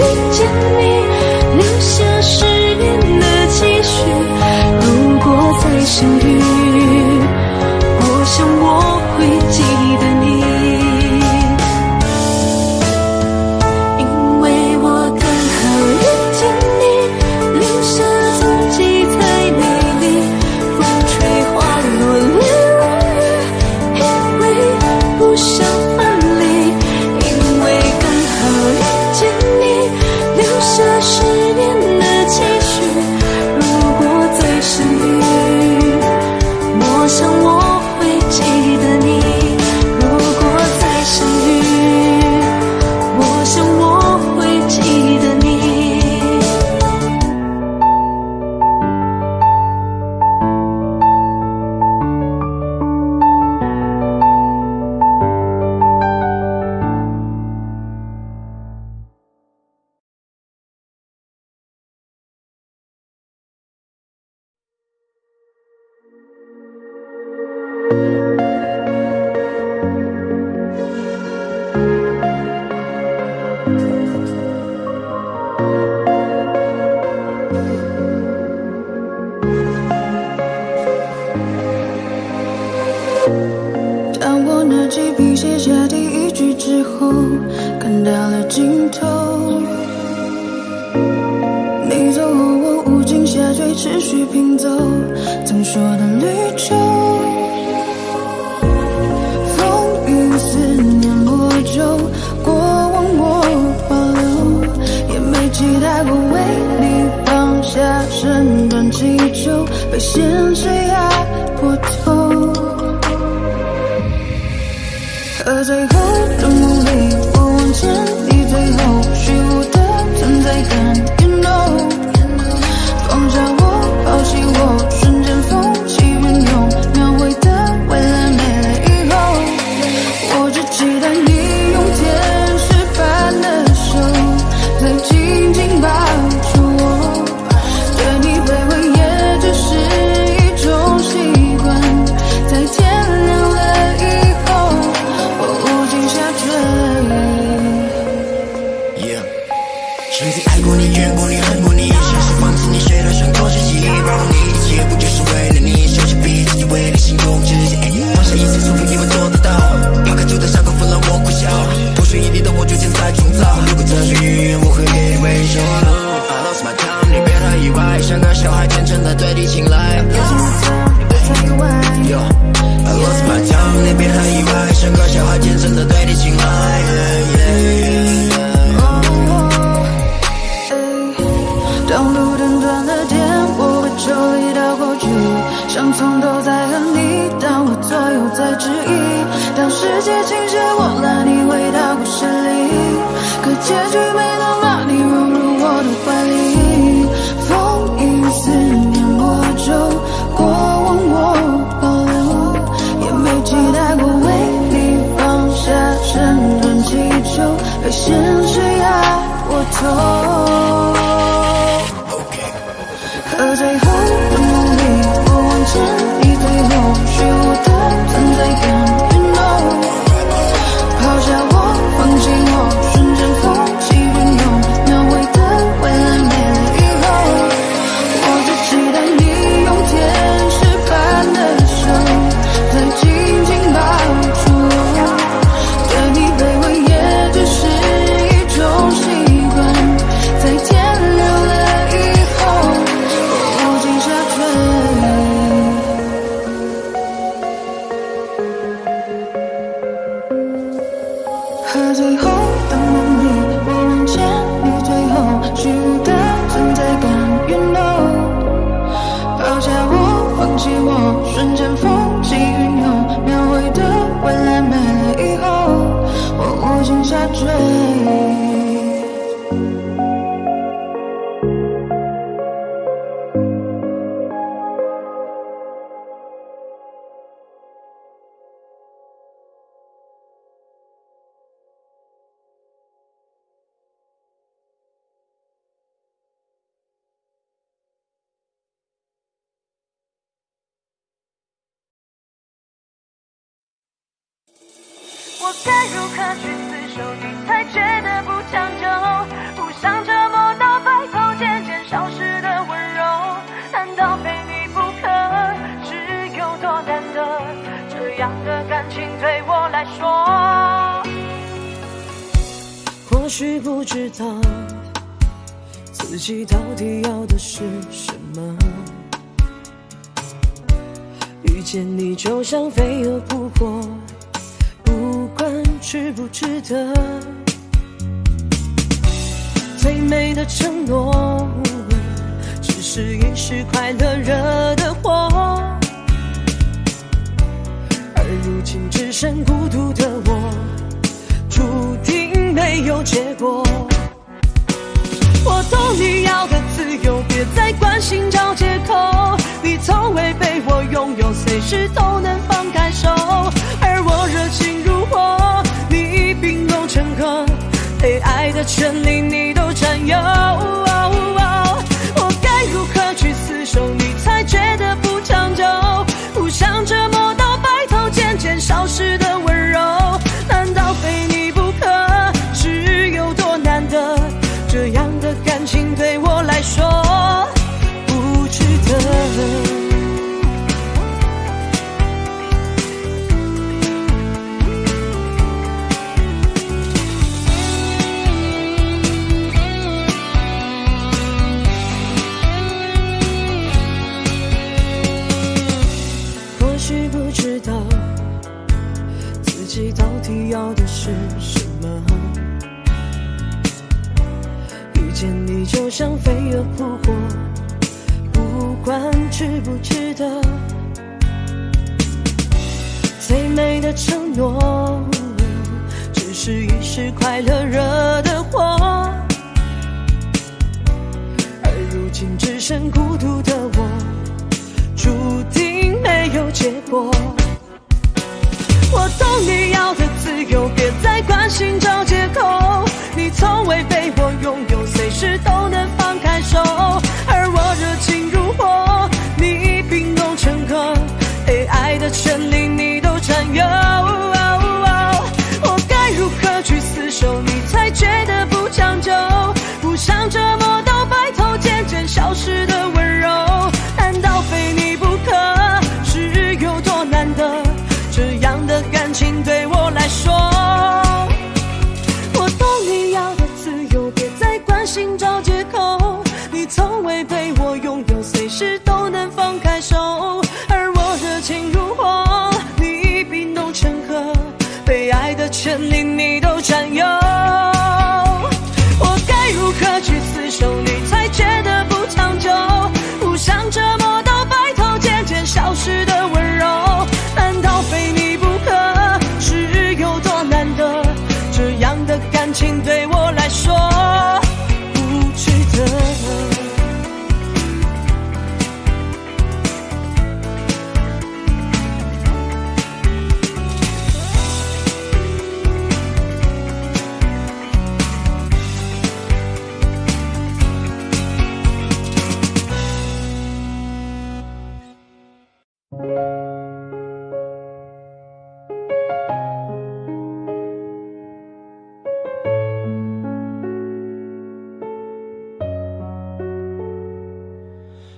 尽头。你走后，我无尽下坠，持续拼凑曾说的旅程。风雨思念魔咒，过往我保留，也没期待过为你放下身段祈求，被现实压破头。可最后的梦里，我望见你最后虚无的存在感。You know， 放下我，抛弃我，瞬间风起云涌，描绘的未来没了以后，我只期待你用天使般的手，再紧紧抱住我。对你卑微也只是一种习惯，在天亮了以后，我无尽下坠。曾经爱过你，怨过你，恨过你，像是放肆你，谁都想做自己，包容你，一切不就是为了你，手起笔自己为你心中直接放下一切束缚，以为做得到，抛开旧的伤口纷乱我苦笑，不是一地的我逐渐在重造，如果这是预言，我会给你微笑。I lost my time， 你别太意外，像个小孩天真的对你青睐。I lost my time， 你别太意外，像个小孩天真的对你青睐。当路灯断了电，我会抽离到过去，像从头在和你，当我左右在质疑，当世界倾斜，我拉你回到故事里，可结局没能把你融入我的怀里。风雨思念魔咒，过往我保留，也没期待过为你放下身段祈求，被现实压过头。可最后的梦里，我望见你最后虚无的存在感。You know， 抛下我，放弃我，瞬间风起云涌，描绘的未来没了以后，我只期待你用天使般的手，再紧紧抱住我。对你卑微也只是一种习惯，在天亮了以后，无尽下坠。和最后的梦里，我望见你最后虚无的存在感。You know， 抛下我，放弃我，瞬间风起云涌，描绘的未来没了以后，我无尽下坠。我该如何去厮守你，才觉得不长久？不想折磨到白头，渐渐消失的温柔，难道非你不可？是有多难得？这样的感情对我来说，或许不知道自己到底要的是什么。遇见你就像飞蛾扑火，不管值不值得，最美的承诺只是一时快乐惹的祸，而如今只剩孤独的我，注定没有结果。我懂你要的自由，别再关心找借口，你从未被我拥有，随时都能放开手，而我热情如火，你兵戎城河，被爱的权利你都占有。我该如何去厮守你，才觉得不长久？不想折磨到白头，渐渐消失的温柔，难道非你不可？是有多难得？这样的感情对我来说不值得。就像飞蛾扑火，不管值不值得。最美的承诺，只是一时快乐惹的祸，而如今只剩孤独的我，注定没有结果。我懂你要的自由，别再关心找借口。你从未被我拥有，随时都能放开手。而我热情如火，你冰冻成河，被爱的权利你都占有。我该如何去厮守，你才觉得不长久？不想折磨到白头，渐渐消失的温柔，难道非你不可？是有多难得？这样的感情对我来说，我懂你要的自由，别再关心找借口。你从未被我拥有，随时都能放开手。而我热情如火，你冰冻成河，被爱的权利你都占有。我该如何去厮守，你才觉得不长久？不想折磨到白头，渐渐消失的温柔，难道非你不可？是有多难得？这样的感情对我来说不值得。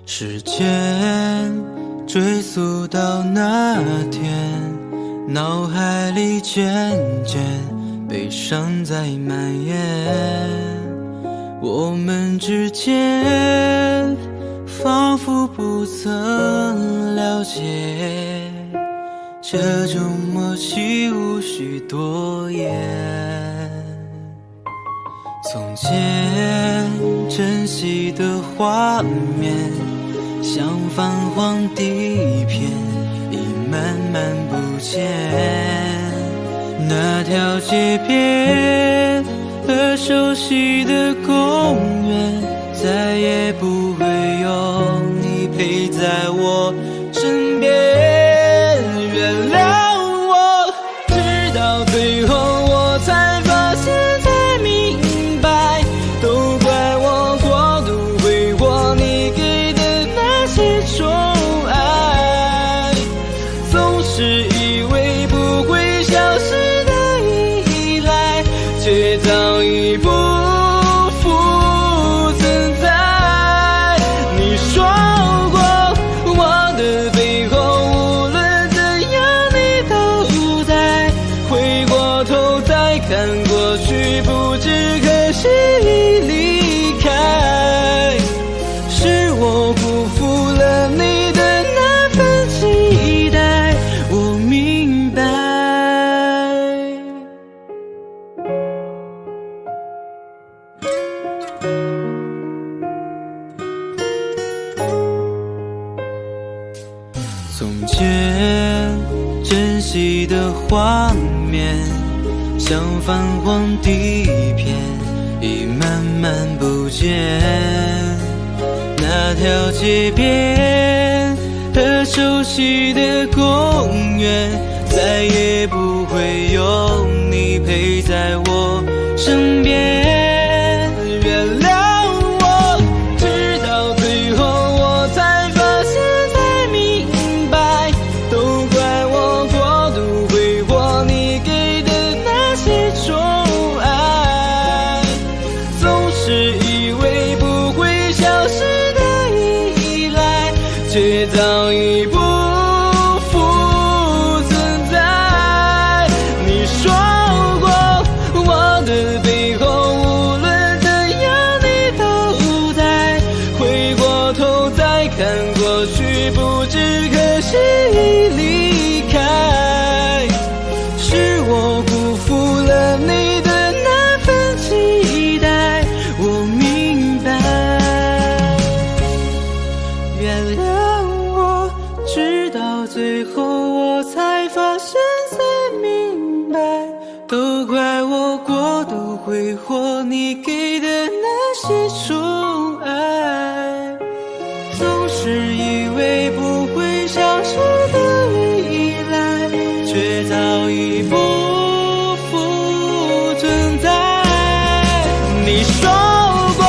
时间追溯到那天，脑海里渐渐悲伤在蔓延，我们之间仿佛不曾了解，这种默契无需多言。从前珍惜的画面，像泛黄地片，已慢慢不见。那条街边和熟悉的公园，再也不会有你陪在我身边。原谅我，直到最后我才发现，才明白，都怪我过度挥霍你给的那些宠爱，总是以为不会消失的依赖，却早已不复存在。你说过我的背后无论怎样你都在，回过头再看过去，不知何时已离开。是我辜负了你的那份期待，我明白。从前珍惜的画面，像泛黄地片，已慢慢不见。那条街边和熟悉的公园，再也不会有你陪在我身边。原谅我，直到最后我才发现，才明白，都怪我过度挥霍你给的那些宠爱，总是以为不会消失的依赖，却早已不复存在。你说过我的背后无论怎样你都在，回过头再看过去，不知何时已离开。是我辜负了你的那份期待，我明白。挥霍你给的那些宠爱，总是以为不会消失的依赖，却早已不复存在。你说过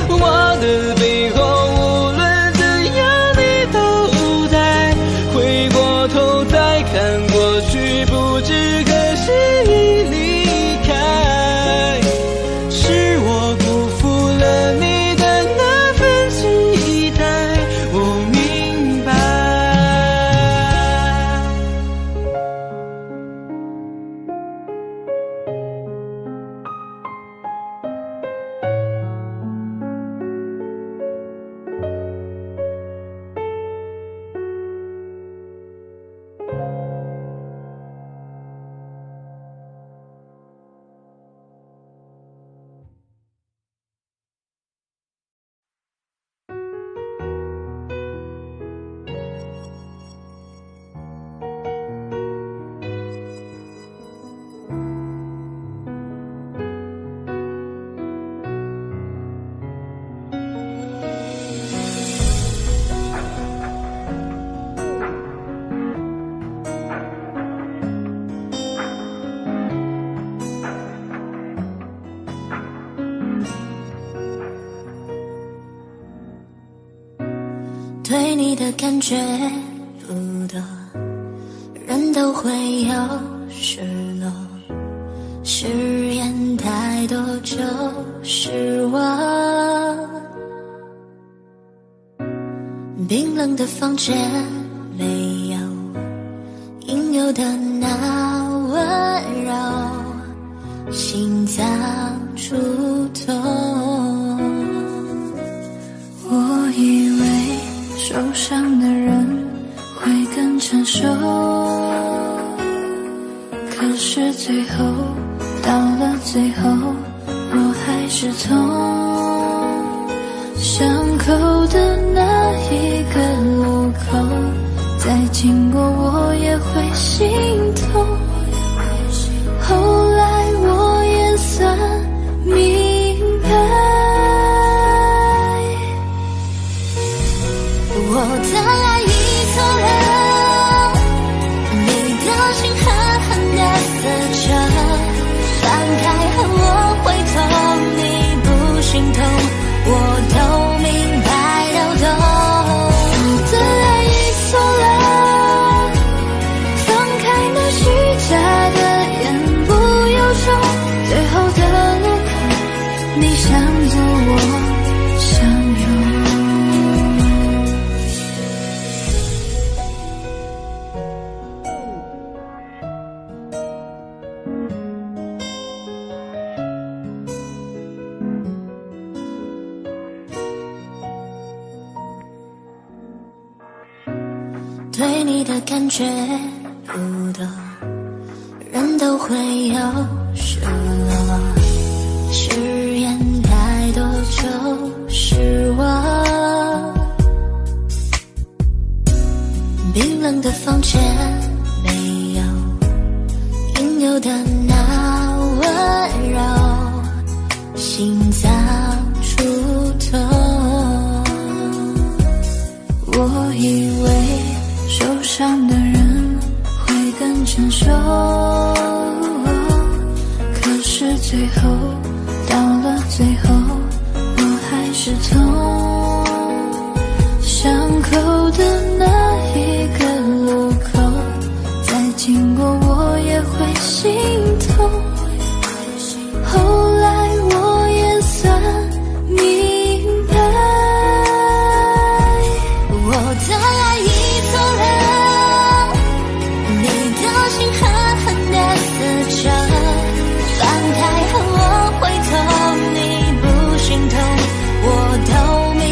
我的背后无论怎样你都在，回过头再看过去，不知可惜已离开。是我辜负了你的那份期待，我明白。对你的感觉不多，人都会有失落，誓言太多就失望。冰冷的房间没有应有的那温柔，心脏触痛。我以为受伤的人会更成熟，可是最后到了最后，我还是痛。伤口的那一个路口，再经过我也会心痛。后来我也算明白，我的爱已错了，你的心狠狠地撕着，放开后我会痛，你不心痛，我都明白都懂。我的爱已错了，放开那虚假的言不由衷，最后的路口，你想走我想有。对你的感觉不多，人都会有失落，誓言太多就失望。冰冷的房间没有应有的那温柔，心脏触痛。我以为受伤的人会更成熟，可是最后到了最后，我还是痛。伤口的那一个路口，再经过我也会心痛。后来我也算明白，我的爱已错了，你的心狠狠地撕着，放开后我会痛，你不心痛，我都明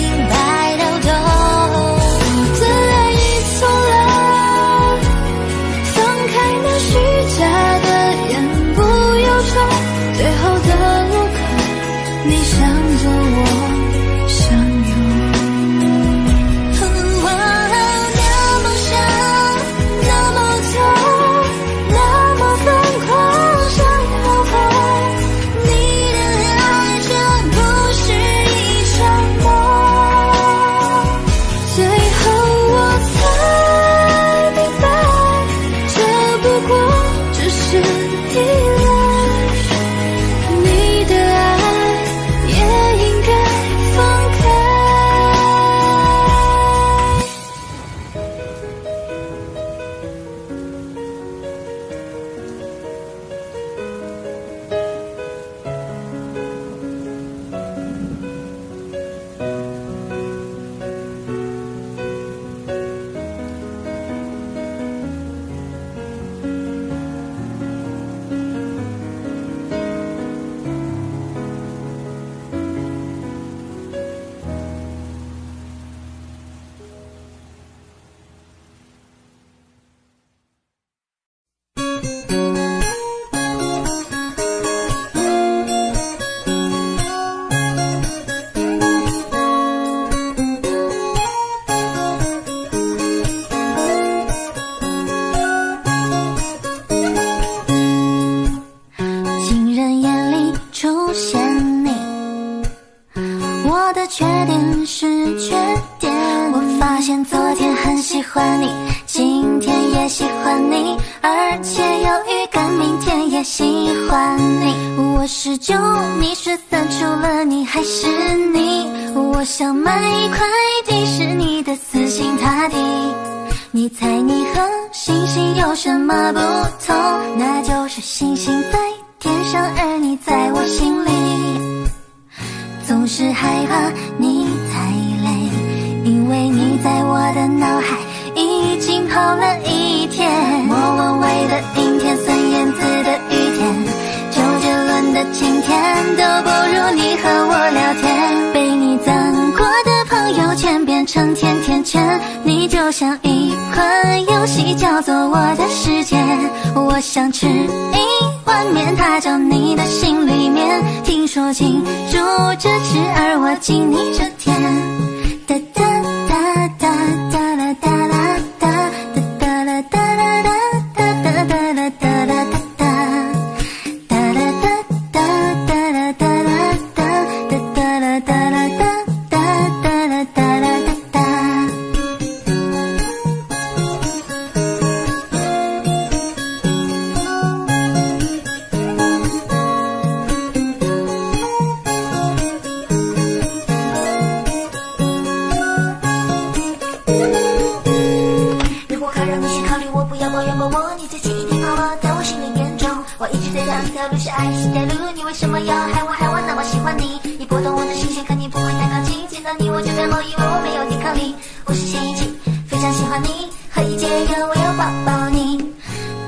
缺点是缺点。我发现昨天很喜欢你，今天也喜欢你，而且有预感明天也喜欢你。我是9，你是3，除了你还是你。我想买一块迪士尼的4星塔地，你猜你和星星有什么不同？那就是星星在天上，而你在我心里。总是害怕你太累，因为你在我的脑海已经跑了一天。莫文蔚的阴天，孙燕姿的雨天，周杰伦的晴天，都不如你和我聊天。被你赞过的朋友圈变成甜甜圈，你就像一款游戏，叫做我的世界。我想吃一碗面，它叫你的心里面。听说进住着吃，而我进你这天。哒哒哒哒哒啦哒啦哒哒哒啦哒啦哒哒哒哒啦哒啦哒哒哒啦哒哒哒啦哒啦哒哒哒啦哒啦哒哒哒啦哒啦哒哒。如果可让你先考虑我，不要抱怨过我，你最近一定跑了，在我心里严重。我一直在等一条路是爱情的路，你为什么要害我那么喜欢你？你拨动我的心弦，可你不会太靠近，见到你我就最后以为我没有抵抗力。我是谢一静，非常喜欢你，何以解忧我要抱抱你。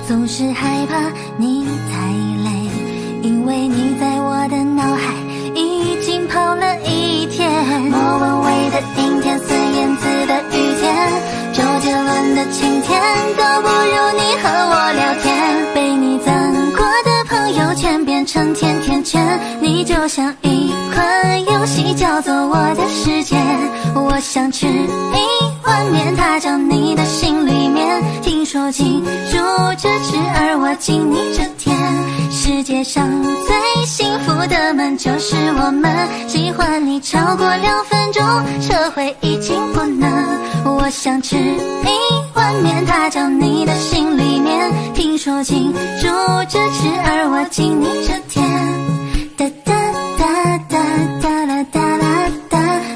总是害怕你太累，因为你在我的脑海已经跑了一天。莫文蔚的阴天，孙燕姿的雨天，周杰伦的晴天，都不如你和我聊天。被你赞过的朋友圈变成甜甜圈，你就像一款游戏，叫做我的世界。我想吃一碗面，它叫你的心里面。听说进住着吃，而我进你这天。世界上最幸福的们就是我们，喜欢你超过2分钟，车会已经不能。我想吃一碗面，它叫你的心里面。听说进住着吃，而我进你这天。哒哒哒哒哒啦哒啦哒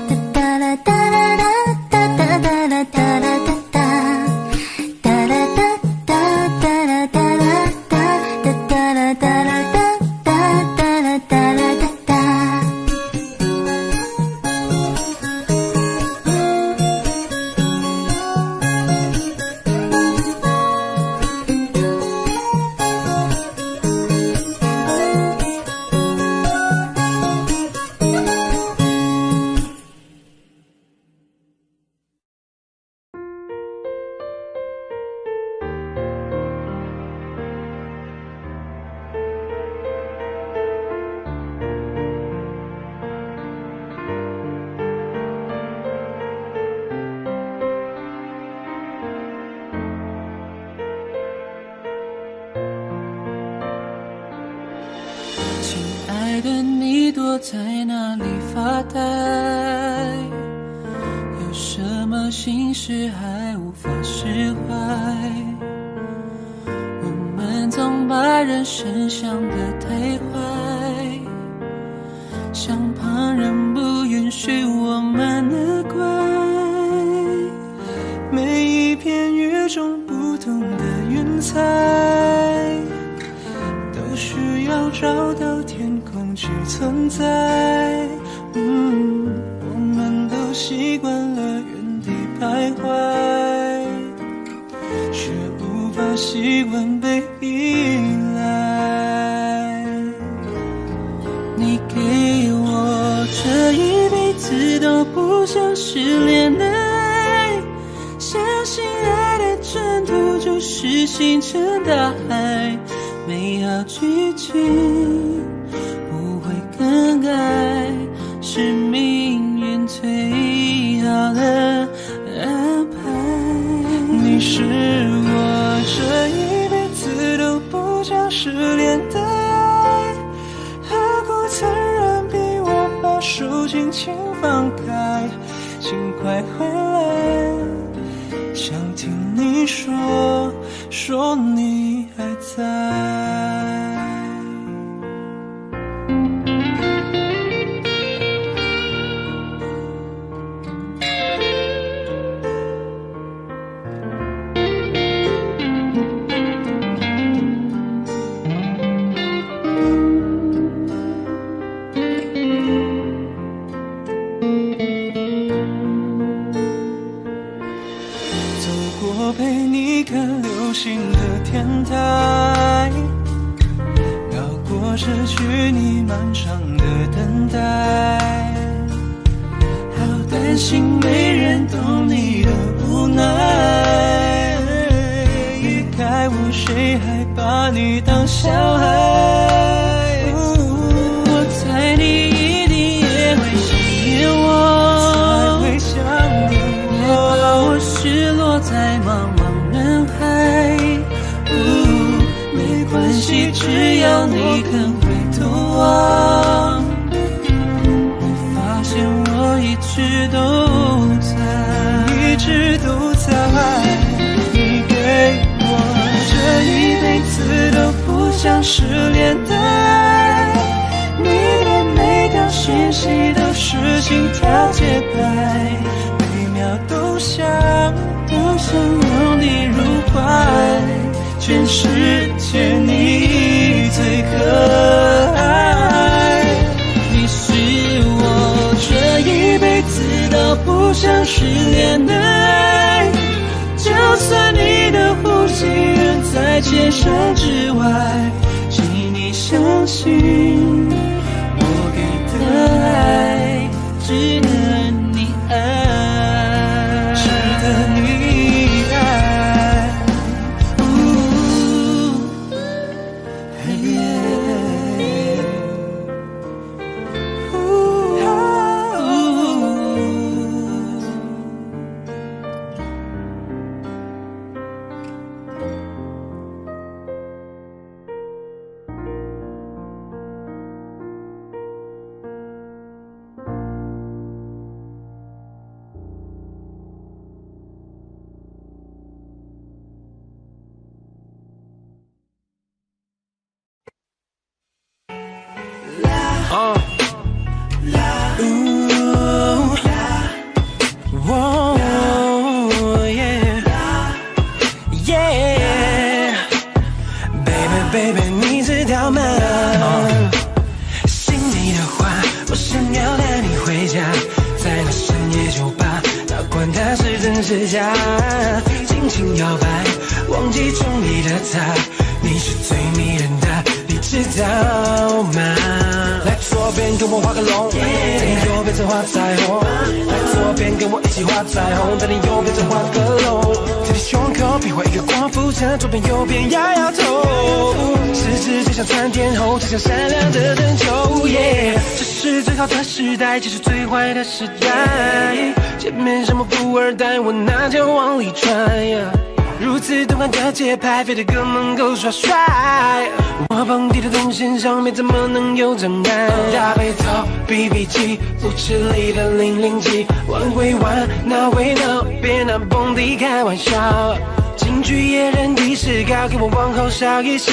哒哒啦哒啦哒哒哒哒啦哒啦哒哒哒啦哒哒哒啦哒啦哒哒哒啦哒啦哒哒哒啦哒啦哒哒。爱的你躲在哪里发呆？有什么心事还无法释怀？我们总把人生想得太坏，像旁人不允许我们的怪。每一片与众不同的云彩，都需要找到天空去存在。我们都习惯了原地徘徊，却无法习惯被依赖。你给我这一辈子都不想失联的爱，相信爱的征途就是星辰大海，美好剧情不会更改，是命运最好的安排。你是我这一辈子都不想失联的爱，何苦残忍逼我把手尽情放开，请快回来，想听你说你还在。陪你看流星的天台，绕过失去你漫长的等待，好担心没人懂你的无奈，离开我谁还把你当小孩，我猜你一定也会想念我，才会想念我，别把我失落在茫茫人海，没关系，只要你肯回头望，我发现我一直都在，一直都在。你给我这一辈子都不想失联的爱，你的每条讯息都是心跳节拍，每秒都想让你入怀，全世界你最可爱，你是我这一辈子都不想失联的爱，就算你的呼吸远在千山之外，请你相信我给的爱值得你爱，值得你爱。Baby， 你知道吗？心里的话，我想要带你回家，在那深夜酒吧，哪管它是真是假，尽情摇摆，忘记中意的他，你是最迷人的，你知道吗？来左边跟我画个龙，在你右边再画彩虹，来左边跟我一起画彩虹，在你右边再画个龙，在你胸口比划一个光复线，左边右边摇摇头，十指就像窜天后，就像闪亮的灯球，这是最好的时代，这是最坏的时代，前面什么富二代，我拿脚往里揣，如此动感的节拍，非得哥们够耍帅，我蹦迪的动线上面怎么能有障碍？大背头 BB 机，不吃力的007，玩归玩，闹归闹，别拿蹦迪开玩笑。京剧野人的视高，给我往后稍一稍，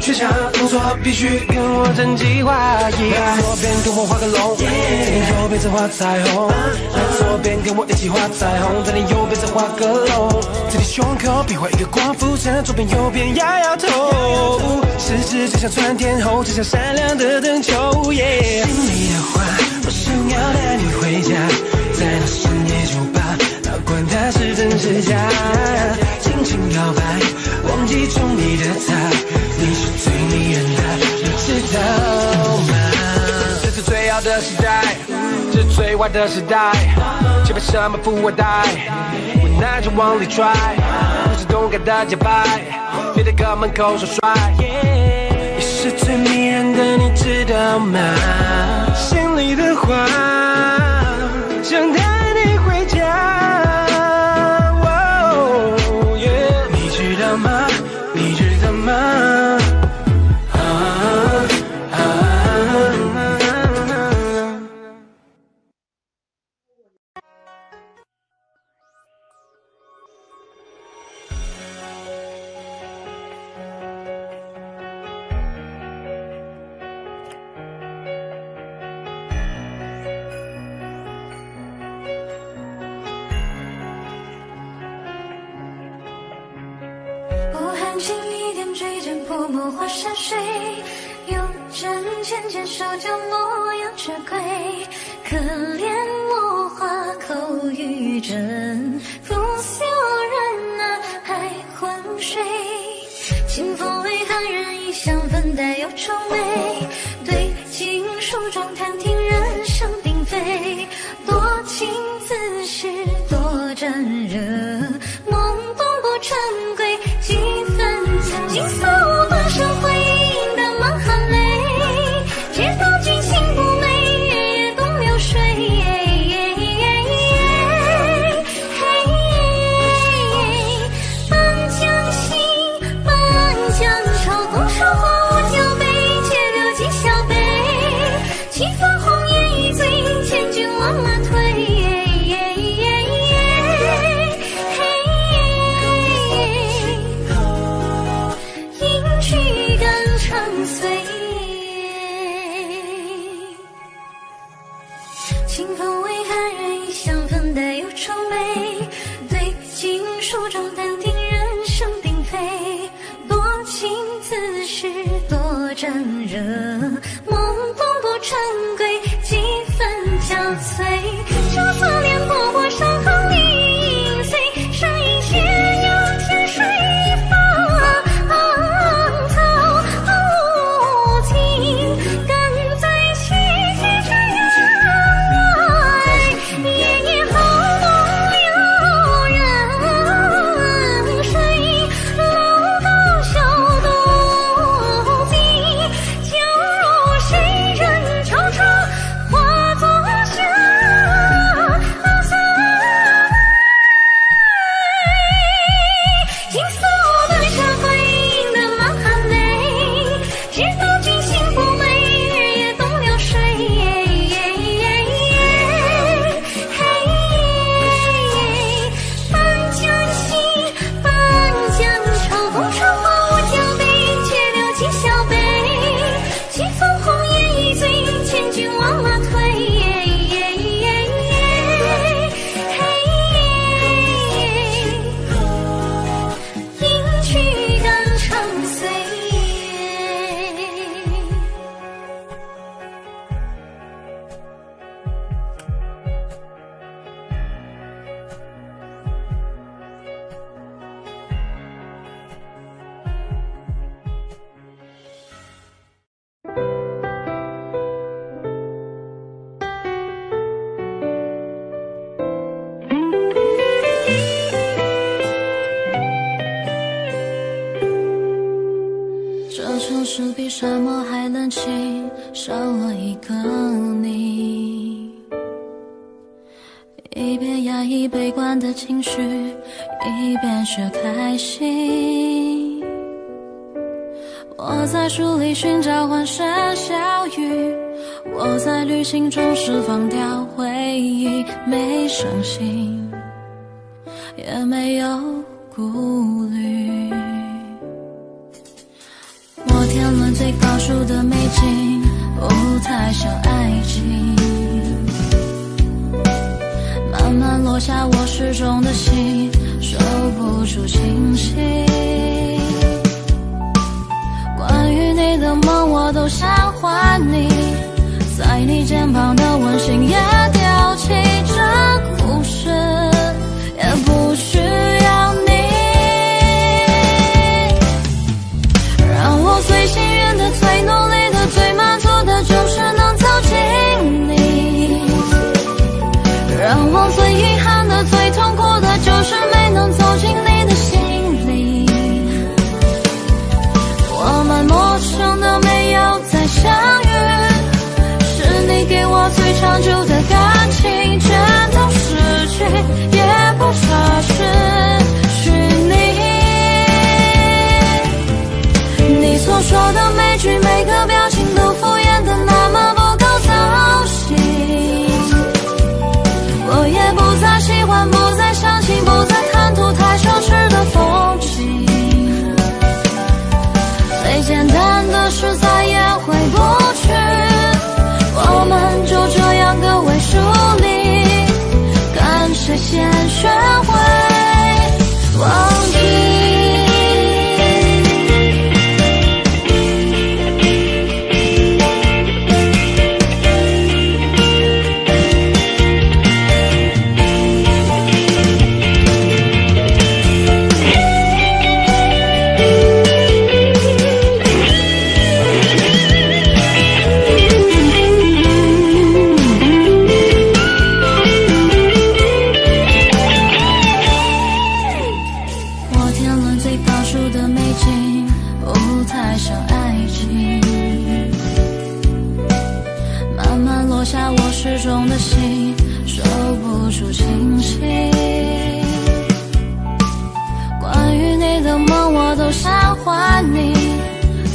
全场动作必须跟我整齐划一。左边跟我画个龙，在你右边再画彩虹，来左边跟我一起画彩虹，在你右边再画个龙，在你胸口比划一个光复线，左边右边摇摇头，十指就像窜天后，就像闪亮的灯球，心里的话，我想要带你回家，在那深夜酒吧，哪管它是真是假，尽情摇摆，忘记中意的他，你是最迷人的，你知道吗？这是最好的时代，这是最坏的时代，前面什么富二代，我拿着往里拽，不是动感的节拍，别在哥们口说帅，你是最迷人的，你知道吗？心里的话，想带你回家。你知道吗？落花山水，有针尖尖手脚洛阳之贵。可怜落花口欲针，拂袖人啊还昏睡。清风微寒人意香氛带有愁眉，对镜书中弹听人声并非。多情自是多沾惹，梦动过珍贵几分情。金色半生回忆的满含泪，直到君心不美，日夜东流水。半江心，半江潮，东韶花无酒杯，且留几小杯。起风红颜一醉，千军万马退。应去肝肠碎。清风微寒人意香氛带有愁眉，对镜书中弹听人声并非。多情自是多沾惹，梦动多珍贵几分憔悴。这思念不过山河零碎，山影斜阳天水芳草无情，赶在崎岖之外，夜夜好梦留人睡。楼高小独静，就如谁人悄悄化作霞色。金色半山回忆的满含泪，直到君心不美，日夜东流水。半江心，半江潮，东韶花无酒杯，且留几小杯。起风红颜一醉，千军万马退。应去肝肠碎。这城市比沙漠还冷清，少了一个你。一边压抑悲观的情绪，一边却开心。我在书里寻找欢声笑语，我在旅行中释放掉回忆，没伤心，也没有顾虑。摩天轮最高处的美景，不太像爱情。慢慢落下我失重的心，收不住清醒。关于你的梦，我都想还你，在你肩膀的温馨也丢弃。这故事也不需要你。让我最幸运的、最努力的、最满足的，就是能走进你。让我最遗憾的、最痛苦的，就是没能走进你的心里。我们陌生的没有再相遇，是你给我最长久的感情，全都失去，也不奢侈你所说的每句每个表情都敷衍的那么不够操心，我也不再喜欢，不再相信，不再看图太奢侈的风景。最简单的事再也回不去，我们就这样各为疏离，干谁先慢慢落下我失重的心，收不住清醒。关于你的梦我都想还你，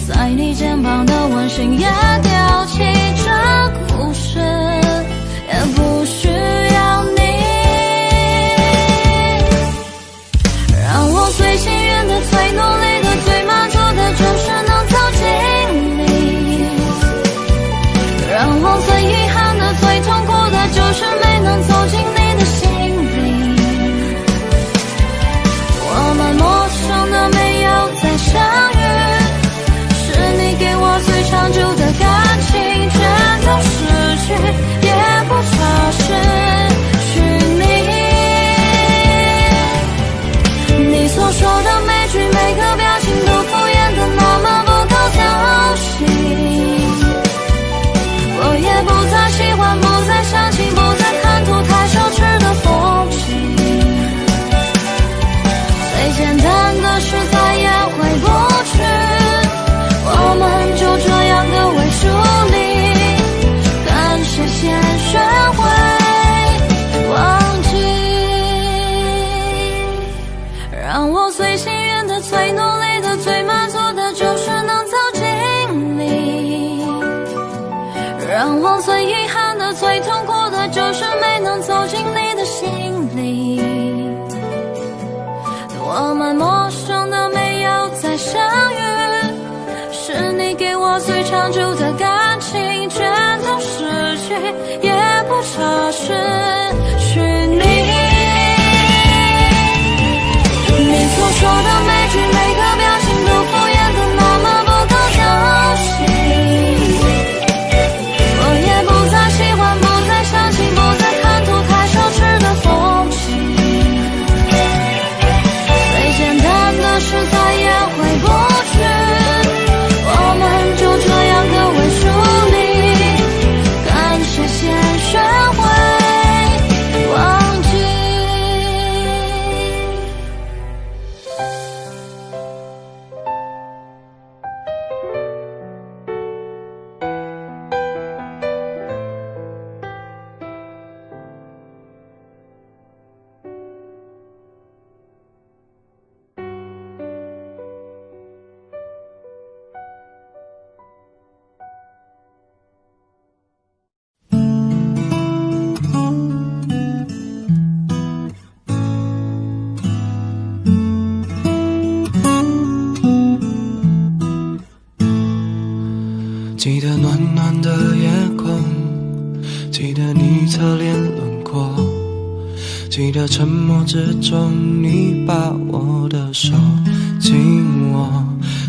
在你肩膀的温馨也丢弃，这故事也不需要你。让我最幸运的、最努力的、最满足的，就是能走进你。让我最遗憾的、最痛苦的，就是没能走进你的心里。我们陌生的没有再相遇，是你给我最长久的感情，全都失去，也不差失去你。你所说的每句每个表情都敷衍的那么不够走心，我也不再喜欢，不再相信，不再看图太奢侈的风景。最简单的事再也回不去，我们就这样各为疏离，感谢先学会忘记。让我最幸运的、最努力的、最满足的，就是能走进你。让我最遗憾的、最痛苦的，就是没能走进你的心里。我们陌生的没有再相遇，是你给我最长久的感情，全都失去，也不差失去你。你所说的每句每个表情都敷衍的那么不够走心，我也不再喜欢，不再相信，不再看图太奢侈的风景。最简单的事再也回不去，我们就这样各为疏离，感谢先学会忘记。记得暖暖的夜空，记得你侧脸轮廓，记得沉默之中你把我的手紧握，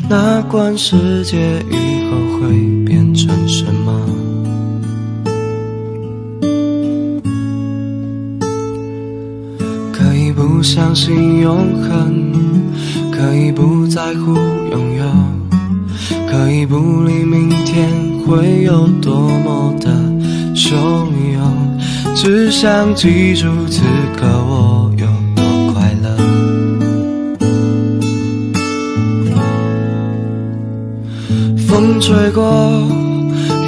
哪管世界以后会变成什么，可以不相信永恒，可以不在乎拥有，可以不理明天会有多么的汹涌，只想记住此刻我有多快乐。风吹过，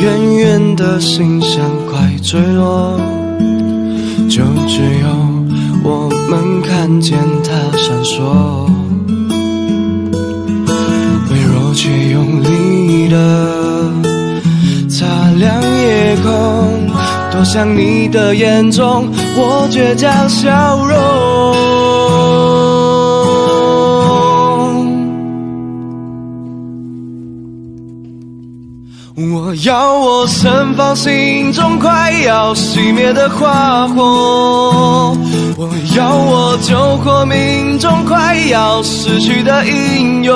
远远的心像快坠落，就只有我们看见它闪烁，却用力的擦亮夜空，多像你的眼中我倔强笑容。我要我盛放心中快要熄灭的花火，我要我救活命中快要失去的英勇，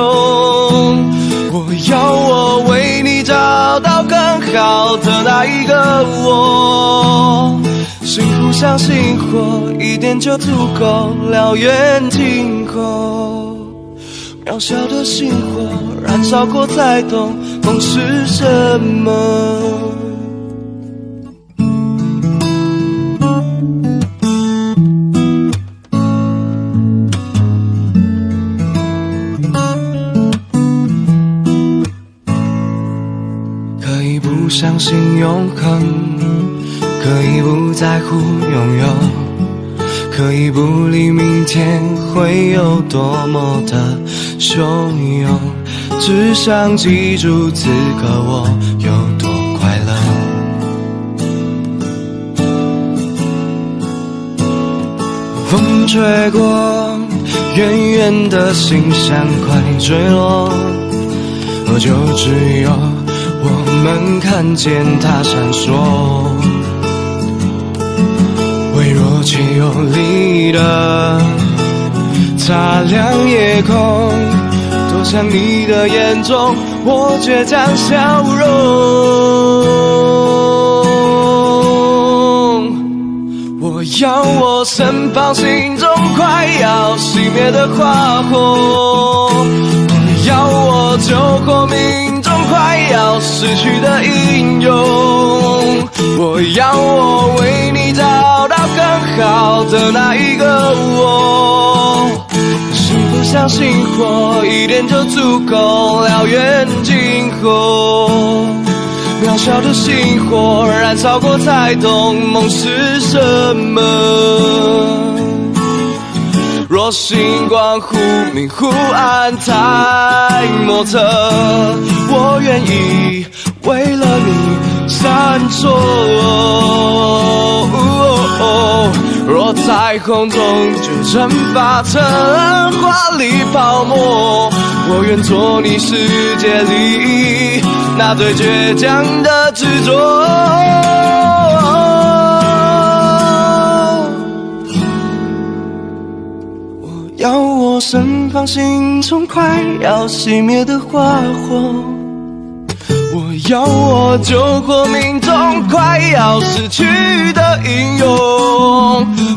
我要我为你找到更好的那一个我，心互相星火，一点就足够燎原尽头，渺小的星火燃烧过才懂梦是什么。相信永恒，可以不在乎拥有，可以不理明天会有多么的汹涌，只想记住此刻我有多快乐。风吹过，远远的星闪快坠落，我就只有我们看见它闪烁，微弱却有力的擦亮夜空，躲向你的眼中我倔强笑容。我要我身旁心中快要熄灭的花火，我要我救火命中快要失去的英勇，我要我为你找到更好的那一个我。幸福像星火，一点就足够燎原今后，渺小的星火燃烧过才懂梦是什么。若星光忽明忽暗太莫测，我愿意为了你闪烁。若在空中就蒸发成华丽泡沫，我愿做你世界里那最倔强的执着。我要我身旁心中快要熄灭的花火，我要我救火命中快要失去的英勇，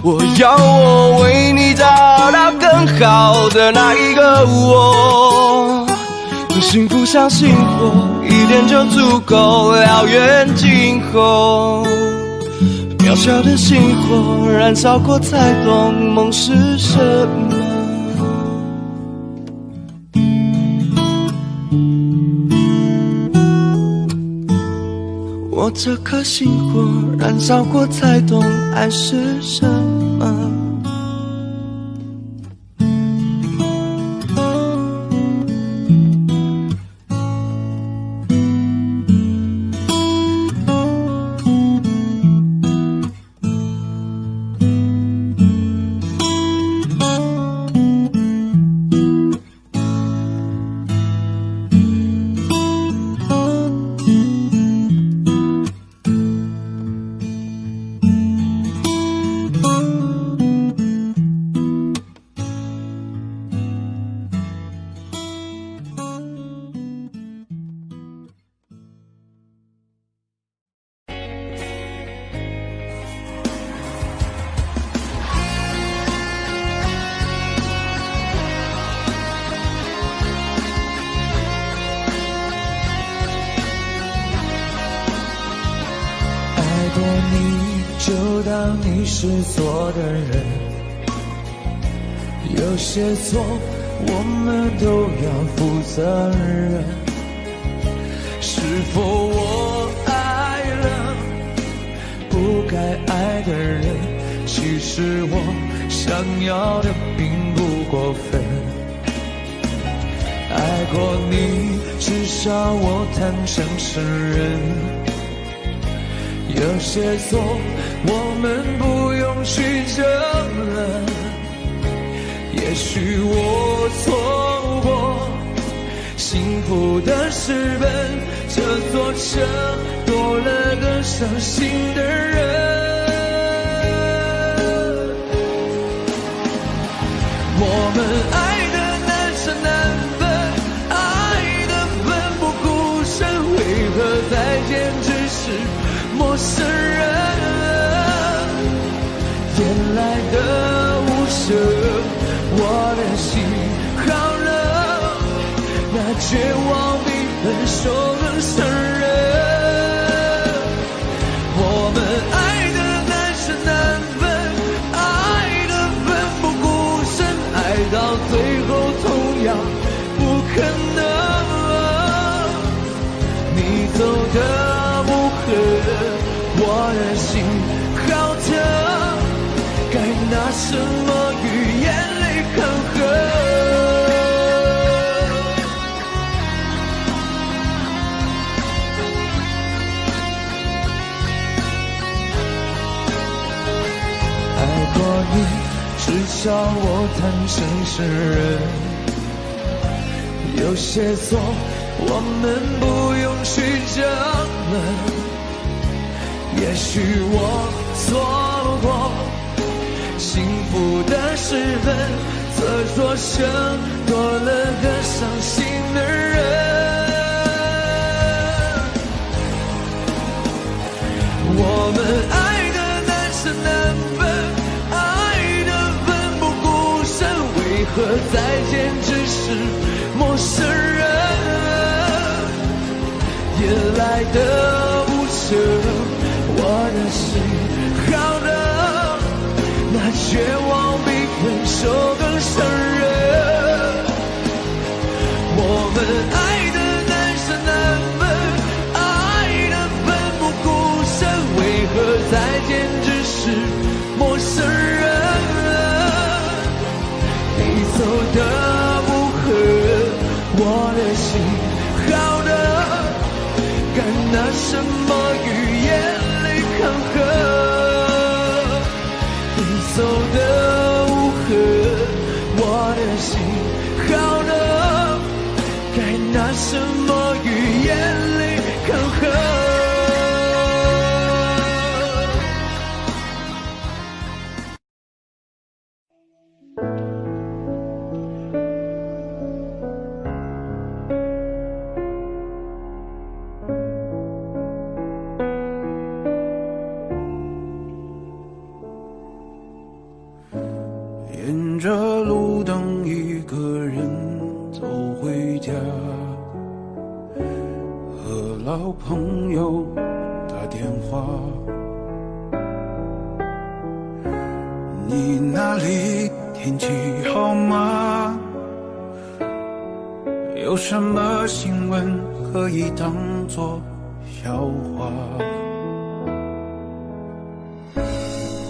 我要我为你找到更好的那一个我。幸福像星火，一点就足够燎原今后，渺小的星火燃烧过才懂梦是什么。我这颗星火燃烧过才懂爱是什么。你是错的人，有些错我们都要负责任。是否我爱了不该爱的人？其实我想要的并不过分。爱过你，至少我坦诚承认。有些错我们不用去争论，也许我错过幸福的时分，这座城多了个伤心的人。我们爱的难舍难分，爱的奋不顾身，为何再见只是陌生人？原来的无声，我的心好冷，那绝望比分手更伤人。我们爱的难舍难分，爱的奋不顾身，爱到最后同样不可能。你走的不可能。的心好疼，该拿什么与眼泪抗衡？爱过你，至少我坦诚承认，有些错我们不用去争论。也许我错过幸福的时分，这座城多了个伤心的人。我们爱的难舍难分，爱的奋不顾身，为何再见只是陌生人？夜来的无声，我的心好冷，那绝望比分手更伤人。我们爱的难舍难分，爱的奋不顾身，为何再见只是陌生人？你走的不狠，我的心好冷，该拿什么与眼泪抗衡？你走的无痕，我的心好冷，该拿什么与眼泪抗衡？沿着路灯，一个人走回家，和老朋友打电话。你那里天气好吗？有什么新闻可以当作笑话？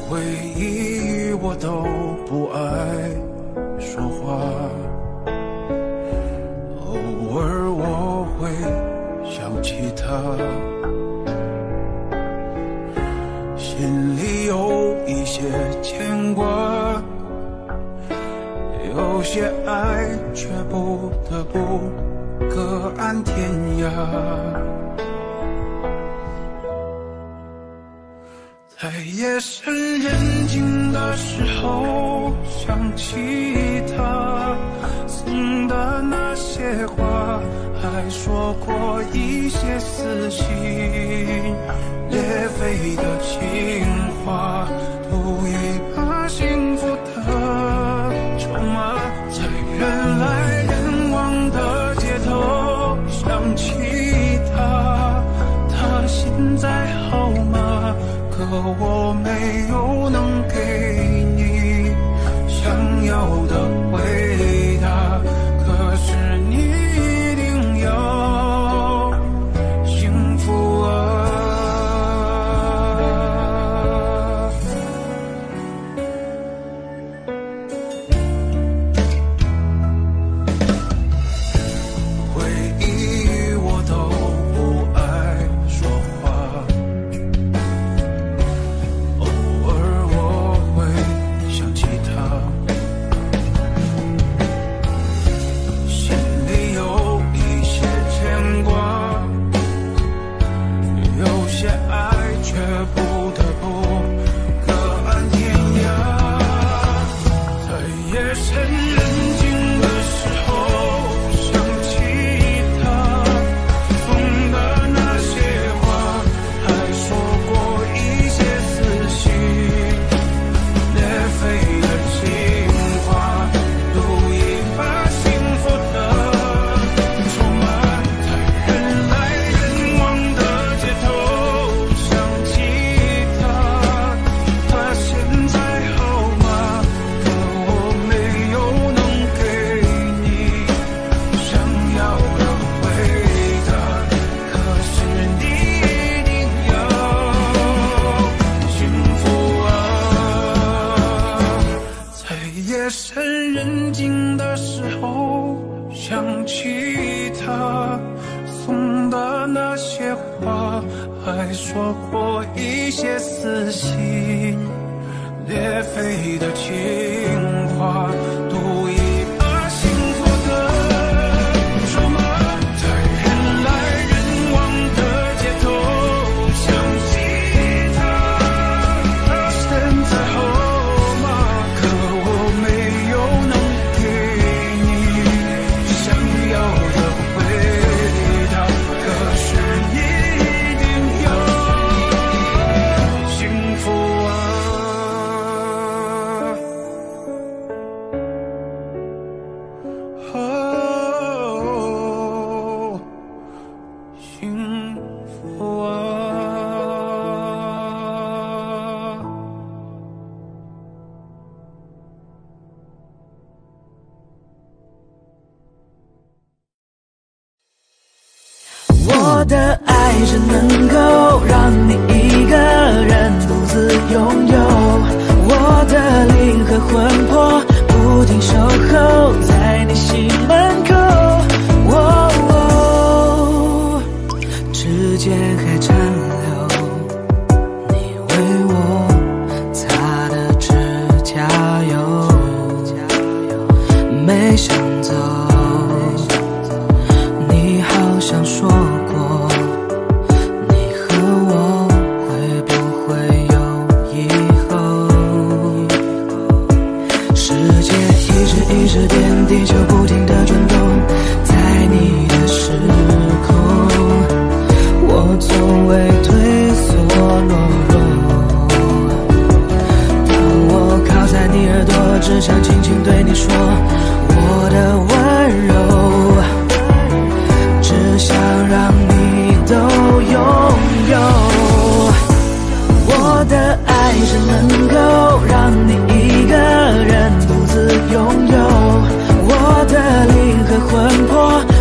回忆我都不爱说话，偶尔我会想起他，心里有一些牵挂，有些爱却不得不各安天涯。在夜深人静的时候，想起他送的那些话，还说过一些撕心裂肺的情话，赌一把幸福的筹码。在人来人往的街头，想起他，他现在好吗？可我没有能给你想要的回答，可是你一定要幸福啊。回忆我都不爱说话，偶尔说过一些撕心裂肺的情话，赌一把幸福的筹码，在人来人往的街头想起他身在后吗？可我没有能给你想要的味道，可是你一定要幸福啊。幸福啊！我的爱只能够让你一个人独自拥有，我的灵和魂魄不停守候在你心门口。指尖还残留你为我擦的指甲油，没想走，你好像说过你和我会不会有以后。世界一直变，地球不停地转动，在你的时空我从未退缩懦弱，当我靠在你耳朵，只想轻轻对你说我的温柔，只想让你都拥有。我的爱只能够让你一个人独自拥有，我的灵和魂魄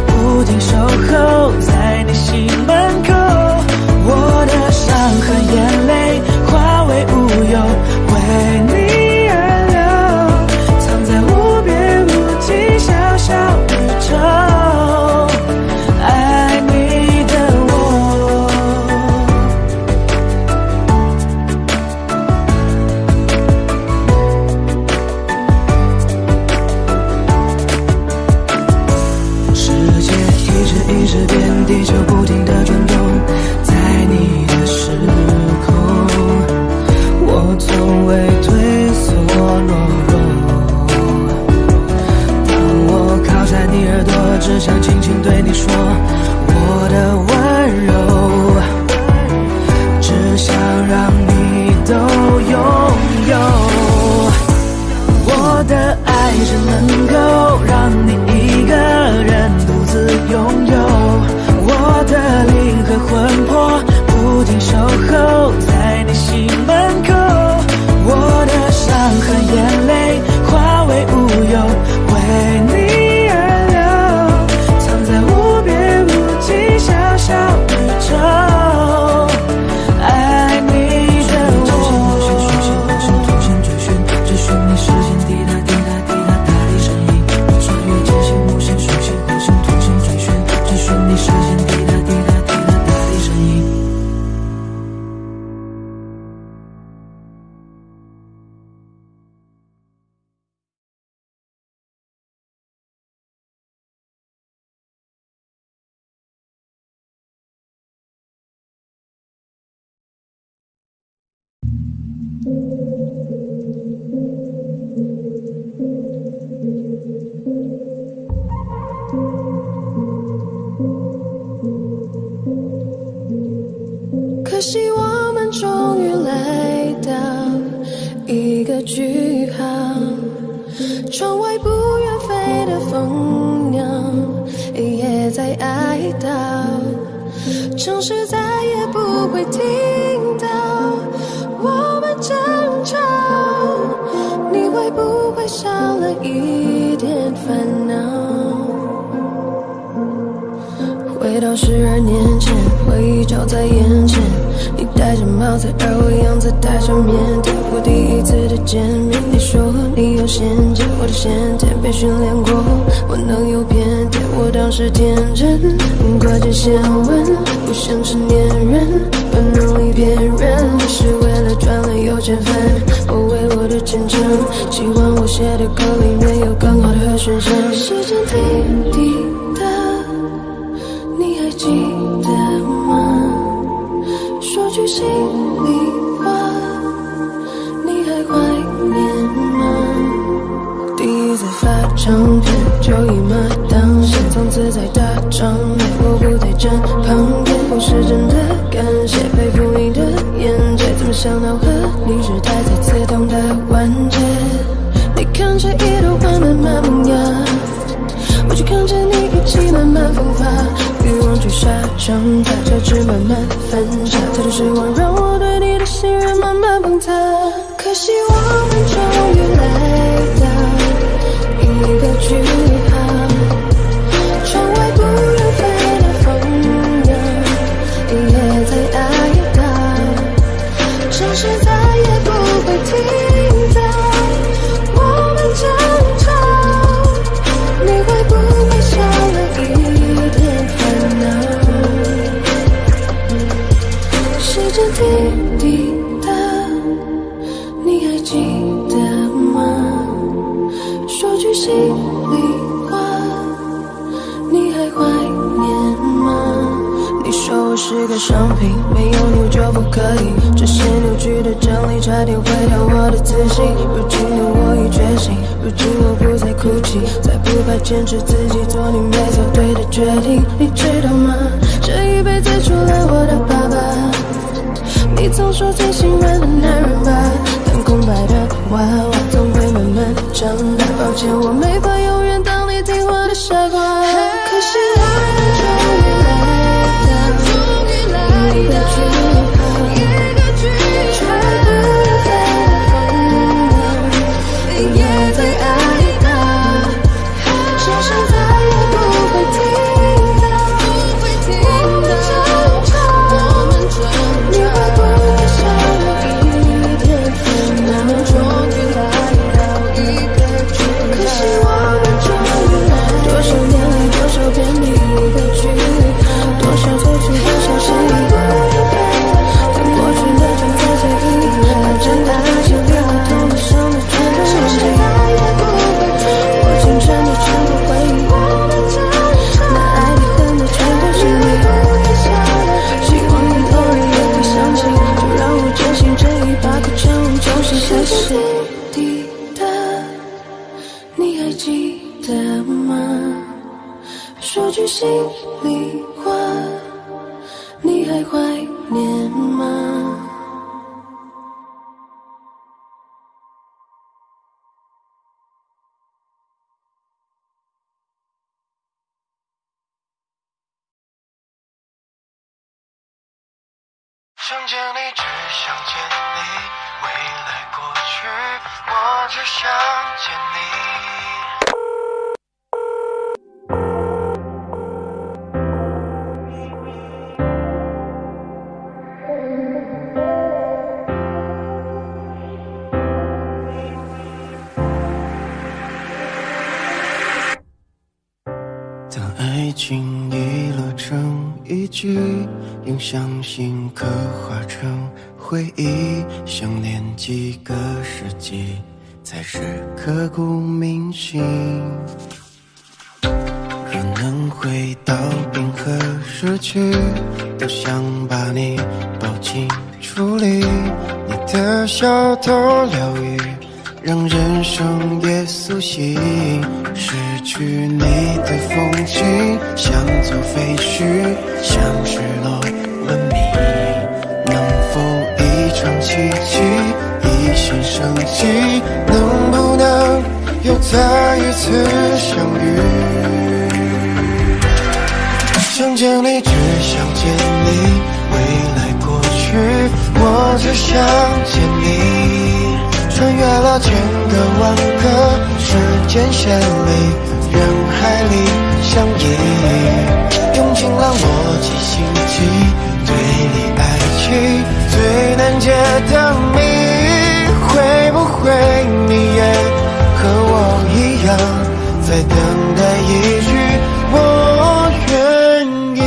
不停守候在你心门口，我的伤和眼泪化为乌有，为你而流，藏在无边无际小小宇宙，爱你的我。世界一直变，地球不停地转动，在你的时空我从未退缩懦弱，当我靠在你耳朵，只想轻轻对你说我的温柔，只想让你都拥有。我的爱只能够让你一个人独自拥有，我的灵和魂魄不停守候在你心门口，我的伤和眼泪化为乌有，为你而流，藏在无边无际小小宇宙，爱你的我。追寻你视线滴答滴答滴答答的声音，我穿越天线无限水星火星土星追寻你视线滴答滴答滴答答的声音。可惜我们终于来到一个句号，窗外不愿飞的蜂鸟也在哀悼，城市再也不会听到我们争吵，你会不会少了一点烦恼？回到12年前，回忆照在眼前，你戴着帽子，而我样子戴着腼腆。我第一次的见面，你说你有先见，我的先天被训练过，我能有偏见。我当时天真，挂着线纹，不像是恋人，反正别人，是为了赚了有钱分。我为我的前程，希望我写的歌里面有更好的和弦声。时间滴滴答，你还记得吗？说句心里话，你还怀念吗？第一次发唱片就一马当先，从此在大场面我不再站旁边。我是真的感谢佩服你的眼界，怎么想到和你是待在刺痛的关节。你看着一朵花慢慢萌芽，我就看着你一起慢慢风发，欲望就沙成它，交织慢慢分岔，太多失望让我对你的信任慢慢崩塌。可惜我们终于来到一个句号，窗外不愿飞的风鸟也在哀悼，城市再也不会听到我们争吵。你会不会少了一点烦恼？时间滴滴答，你还记得吗？说句心里话，你还怀念吗？你说我是个商品，没有你我就不可以，这些扭曲的真理差点毁掉我的自信。如今的我已觉醒，如今我不再哭泣，再不怕坚持自己做你没做对的决定。你知道吗？这一辈子除了我的爸爸，你总说最心软的男人吧，但空白的娃娃总会慢慢长大。抱歉，我没法永远当你听话的傻瓜。可惜我们终于来到一个句号，窗外不愿飞的风鸟也在哀悼，城市再也不会听到我们争吵。你会不会少了一点烦恼？可惜我们终于来，多少年来多少遍你的句号，多少错处多少心意，将过去的装在最忆，把真的爱情变得痛的伤的全都忘记。我青春的全部回忆，那爱的恨的全都是你。希望你偶尔也会想起，就让我真心真意把歌唱完，重新开始。滴答，你还记得吗？说句心里话，你还怀念吗？想见你，只想见你，未来过去，我只想见你。当爱情遗落成一句，用相信刻画成回忆，想念几个世纪，才是刻骨铭心。若能回到冰河时期，都想把你抱紧处理，你的小偷疗愈，让人生也苏醒。失去你的风景，像座废墟，像失落文明。能否一场奇迹，一线生机？能不能又再一次相遇？想见你，只想见你，未来过去，我只想见你。穿越了千个万个时间线里，人海里相依，用尽了逻辑心机，对你爱情最难解的谜。会不会你也和我一样，在等待一句我愿意？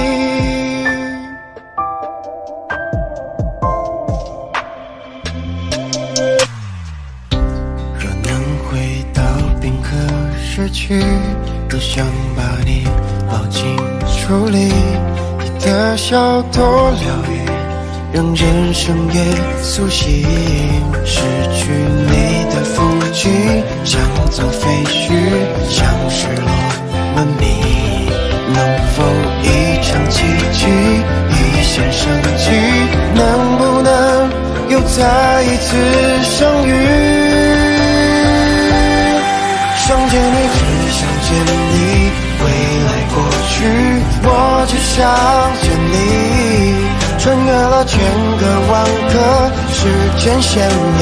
去，多想把你抱紧处理，你的笑多疗愈，让人生也苏醒。失去你的腹肌，像座废墟，像失落文明。能否一场奇迹，一线生机？能不能又再一次相遇？想见你，只想见你，未来过去，我只想见你。穿越了千个万个时间线里，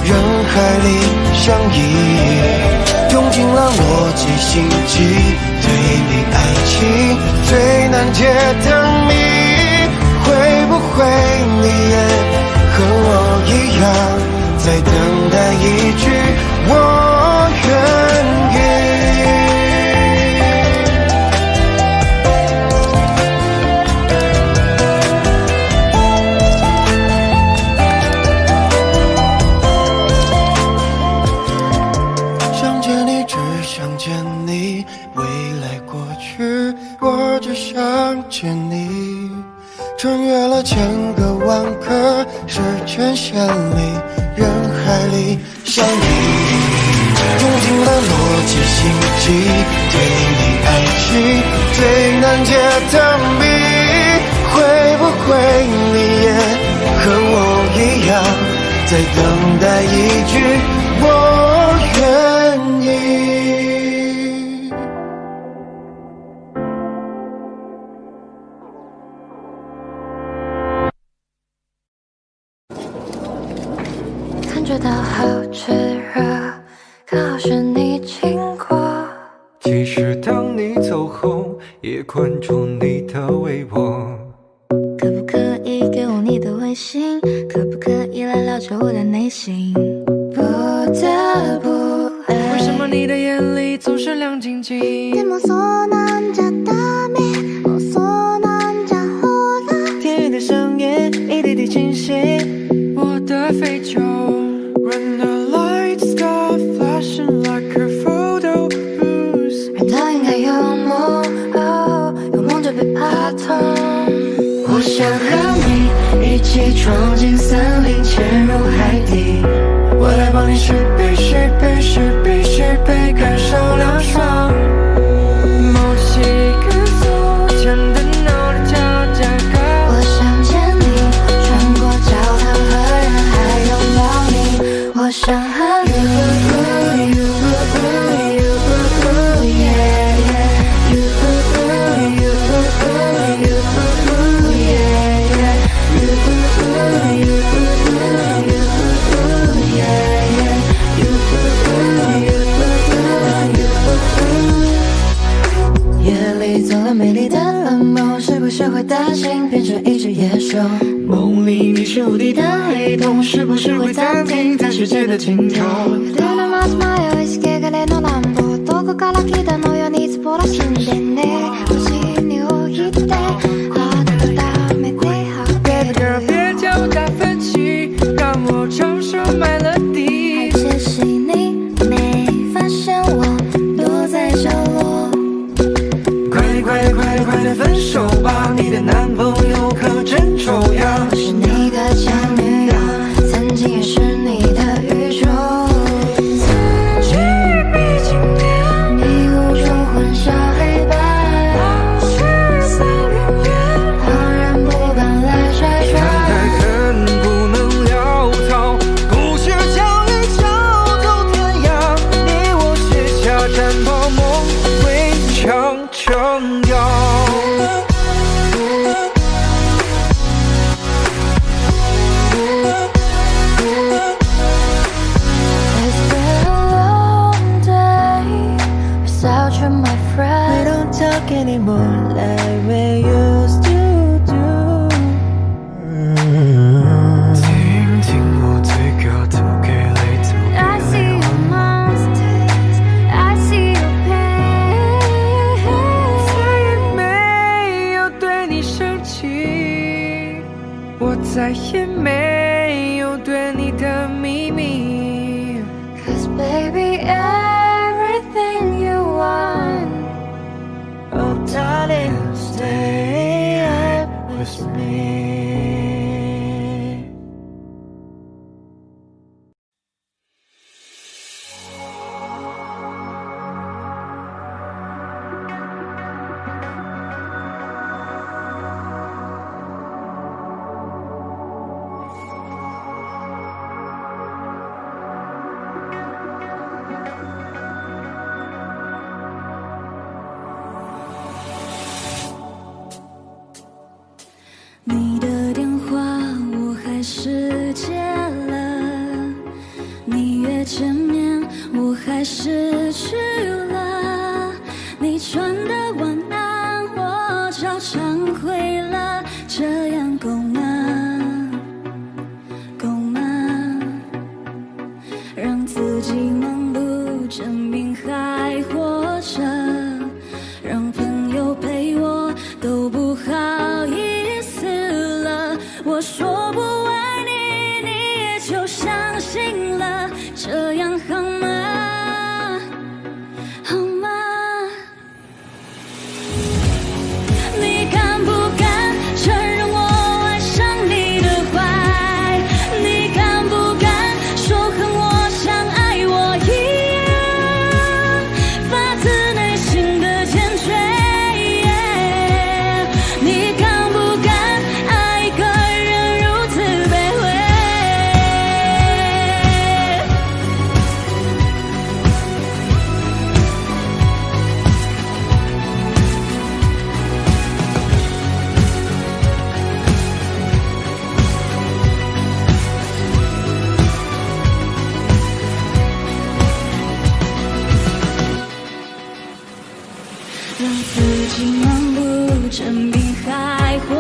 人海里相依，用尽了逻辑心机，对你爱情最难解的谜。会不会你也和我一样，在等待一句我愿意？想见你，只想见你，未来过去，我只想见你。穿越了千个万个时间线里，人海里相依，用尽了逻辑心机，对你爱情最难解的谜。会不会你也和我一样，在等待一句我愿意？感觉到好炽热，刚好是你经过。其实当你走后，也关注你的微博。可不可以给我你的微信？可不可以来了解我的内心？不得不爱。为什么你的眼里总是亮晶晶？ でもそうなんじゃダメ，哦そうなんじゃ好了。天宇的声音一滴滴清晰，我的非洲。When the lights start flashing like a photo booth， 人都应该有梦，有梦就别怕痛。我想和你一起闯进森林，潜入海底。我来帮你续杯，续杯，续杯，续杯，感受凉爽。某几个昨天的闹的交加高。我想见你，穿过教堂和人海拥抱你。我想和你。夜里做了美丽的冷梦，是不是会担心变成一只野兽？梦里你是无敌的黑洞，是不是会暂停在世界的尽頭？夜の松前を意識がれの乱暴、どこから来たのよニズボらしんでね。星に置いてあなためで好 Baby girl 别叫我达芬奇，让我唱首 melody。 还是是你没发现我躲在角落？快点分手吧，你的男朋友可真丑样。我是你的前女友，曾经也是你的宇宙。自己被惊变，迷雾中混淆黑白。解了，你越见面，我还失去了你传的晚安，我照常回了，这样够吗？够吗？让自己盲目证明还活着，让朋友陪我都不好意思了，我说不爱你，你也就相信了，这样好吗？好吗？你敢不敢承认我爱上你的坏？你敢不敢说和我像爱我一样，发自内心的坚决？你敢不敢爱一个人如此卑微？让自己盲目证明还活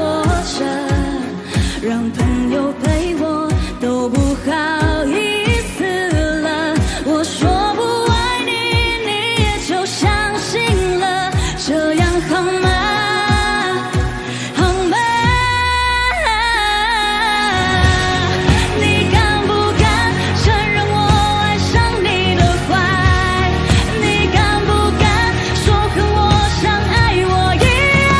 着，让朋友陪我都不好意思了，我说不爱你，你也就相信了，这样好吗？好吗？你敢不敢承认我爱上你的坏？你敢不敢说和我像爱我一样，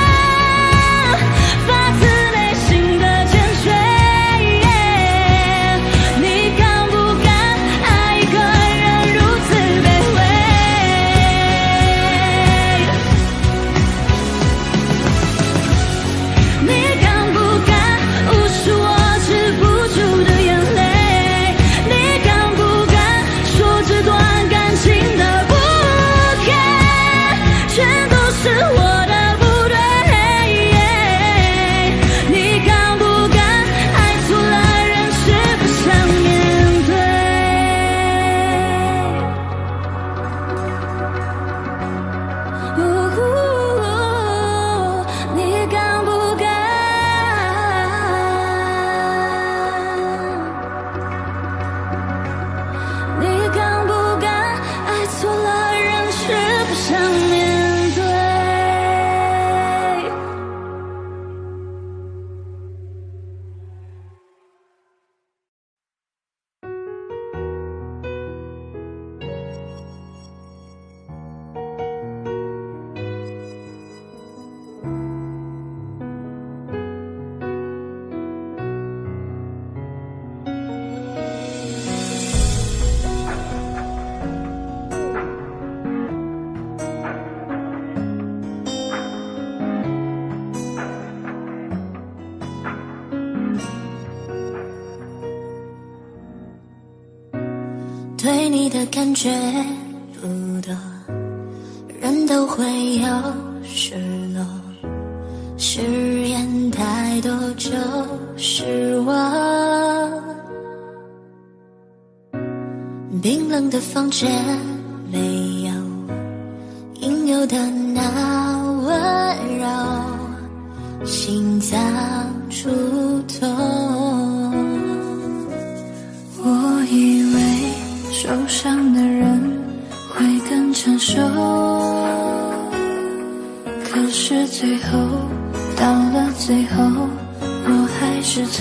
发自内心的坚决？你敢不敢爱一个人如此卑微？你敢不敢无视我止不住的眼泪？你敢不敢说这段感情的不该全都是我的不对？你敢不敢爱错了人却不想面对？你敢不敢？你敢不敢爱错了人却不想面对？对你的感觉不多，人都会有失落，誓言太多就失望。冰冷的房间没有应有的那温柔，心脏触痛。我以为受伤的人会更成熟，可是最后到了最后，我还是痛。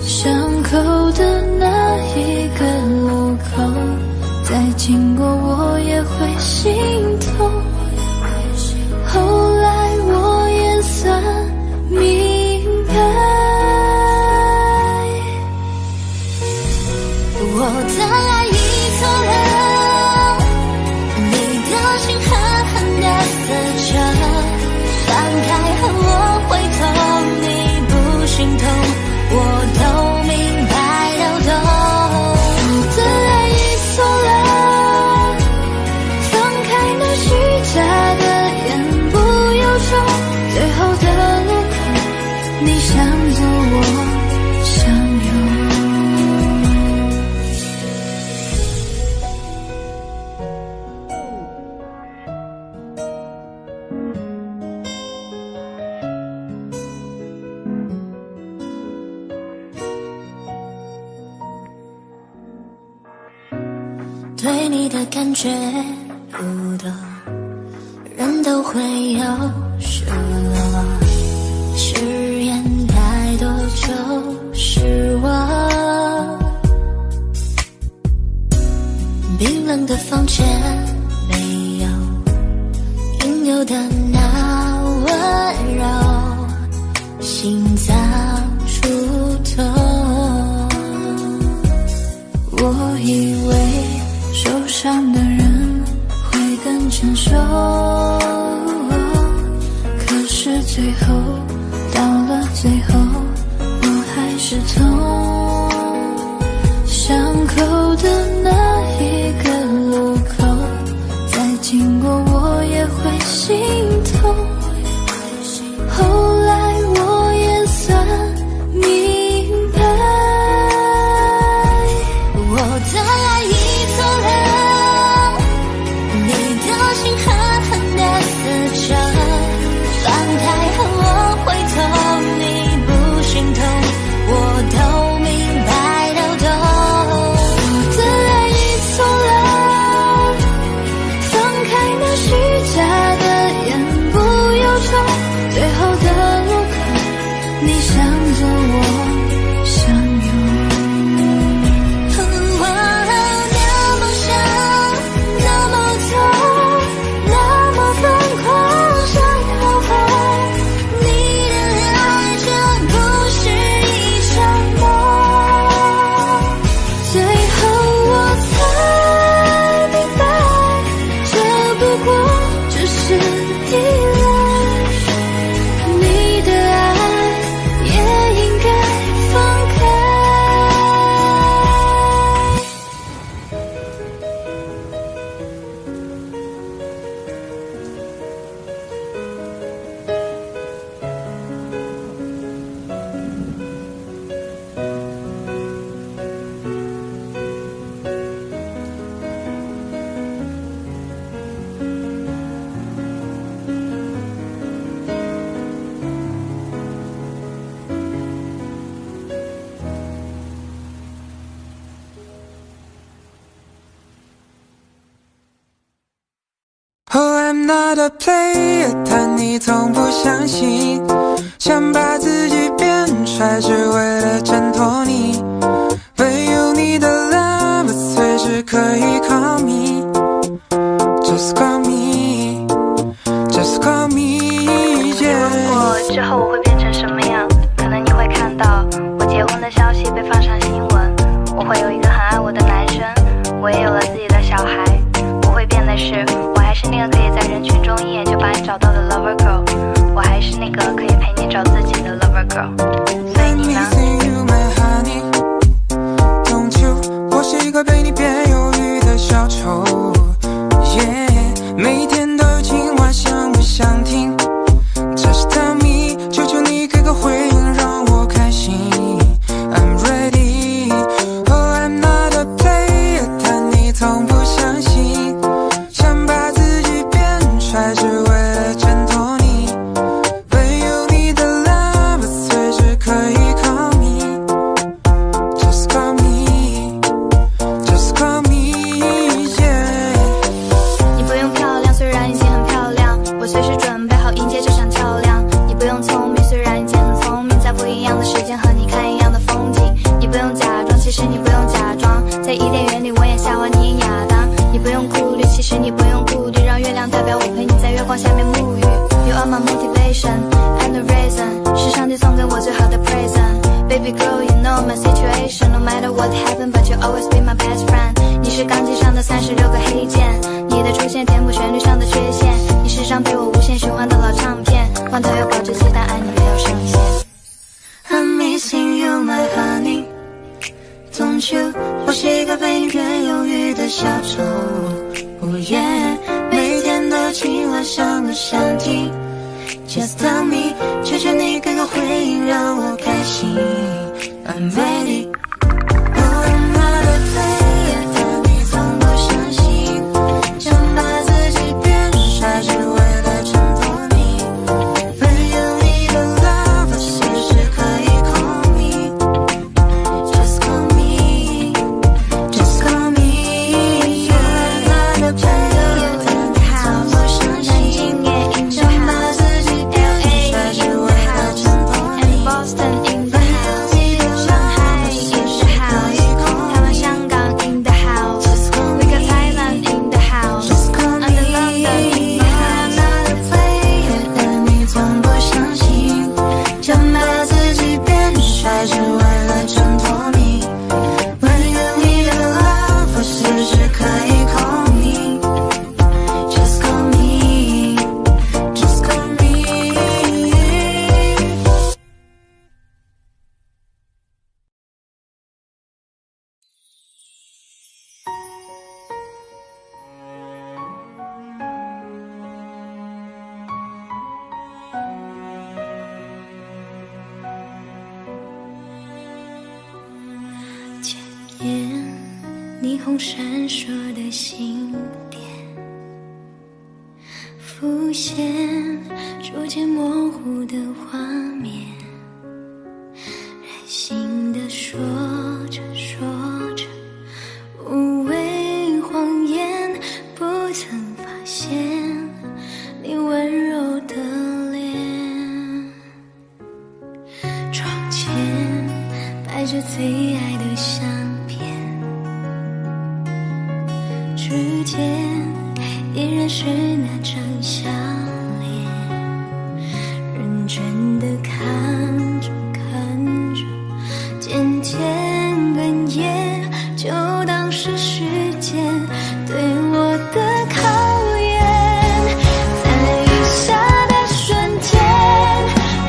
伤口的那一个路口，再经过我也会心痛。后来我也算明白，我的爱已错了，你的心狠狠地撕着，放开后我会痛，你不心痛，我都明白都懂。我的爱已错了，放开那虚假的言不由衷，最后的路口，你想走我想对你的感觉不多，人都会有失落，誓言太多就是我。冰冷的房间没有应有的那温柔，心脏触痛。我以为受伤的人会更成熟，可是最后到了最后，我还是痛。伤口的那一个路口，再经过我也会心痛。后来我也算明白，我的爱已错了，你的心狠狠地撕着，放开后我会痛，你不心痛，我都明白到懂。我的爱已错了，放开那虚假的言不由衷，最后的路口，你向左我向右。我那么想，那么痛，那么疯狂想要跑，你的爱真不是一场梦。最后我才明白，这不过只是依赖，你的爱也应该放开。Oh, I'm not a player， 但你从不相信，想把自己变帅，只为了挣脱你。唯有你的 love， 随时可以 call me，Just call me，Just call me，yeah。如果之后我会变成什么样，可能你会看到我结婚的消息被放上新闻，我会有一个很爱我的男生，我也有了自己的小孩。我会变的是，我还是那个可以在人群中一眼就把你找到的 lover girl， 我还是那个可以陪你找自己的 lover girl。所以你呢？我是一个被你变忧郁的小丑， yeah， 每天都有情话想不想听 Just tell me， 求求你给个回应让我开心 I'm ready， Oh I'm not a player， 但你从不相信，想把自己变帅只为了挣脱你，唯有你的 love 随时可以 call me，Just call me，Just call me，yeah。 你不用漂亮，虽然已经很漂亮，我随时准备好迎接这场较量。你不用聪明，虽然已经很聪明，在不一样的时间和你看一样的风景。你不用假装，其实你不用假装，在伊甸园里我演夏娃，你演亚当。你不用顾虑，其实你不用顾虑，让月亮代表我陪你在月光下面沐浴。You are my motivation and the reason， 是上帝送给我最好的 present。Baby girl, you know my situation. No matter what happened, but you always be my best friend. 你是钢琴上的36个黑键，你的出现填补旋律上的缺陷。你是张陪我无限循环的老唱片，罐头有保质期，但爱你没有上限。I'm missing you, my honey. Don't you？ 我是一个被你变忧郁的小丑。Oh yeah， 每天都情话想不想听 ？Just tell me， 求求你给个回应让我开心。I'm ready。I'm not a player， 但你从不相信，想把自己变帅只为了挣脱你，唯有你的 love 随时可以 call me，Just call me，Just call me，yeah。边，霓虹闪烁的星点浮现，逐渐模糊的画面，任性的说着说着，无谓谎言，不曾发现你温柔的脸。窗前摆着最爱的相片，指尖依然是那张笑脸，认真的看着看着，渐渐哽咽，就当是时间对我的考验。在雨下的瞬间，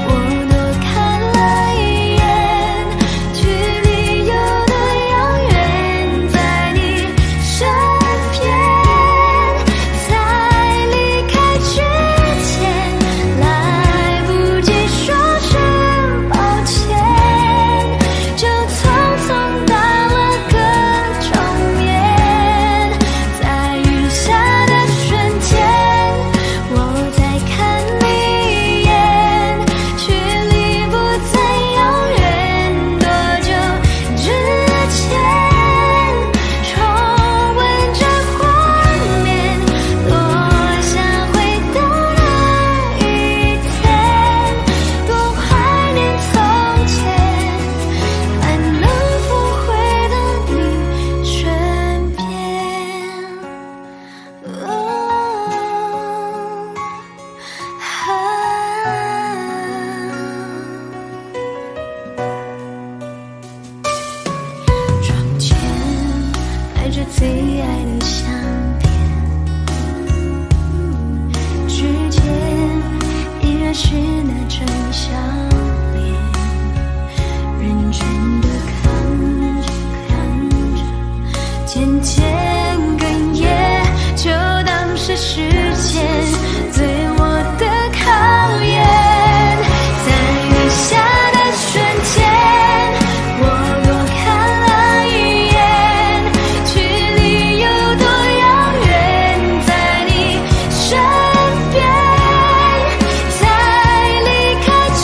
我多看了一眼，距离有多遥远，在你身边。在离开之前，来不及说声抱歉，就匆匆打了个照面。在雨下的瞬间，我再看你一眼，距离不再遥远，多久之前，重温这画面，多想回到那一天，多怀念从前，还能否回到你身边？窗前摆着最爱的相片，指尖依然是那张笑脸，认真的看着看着，渐渐哽咽，就当是时间对我的考验。在雨下的瞬间，我多看了一眼，距离有多遥远，在你身边。在离开之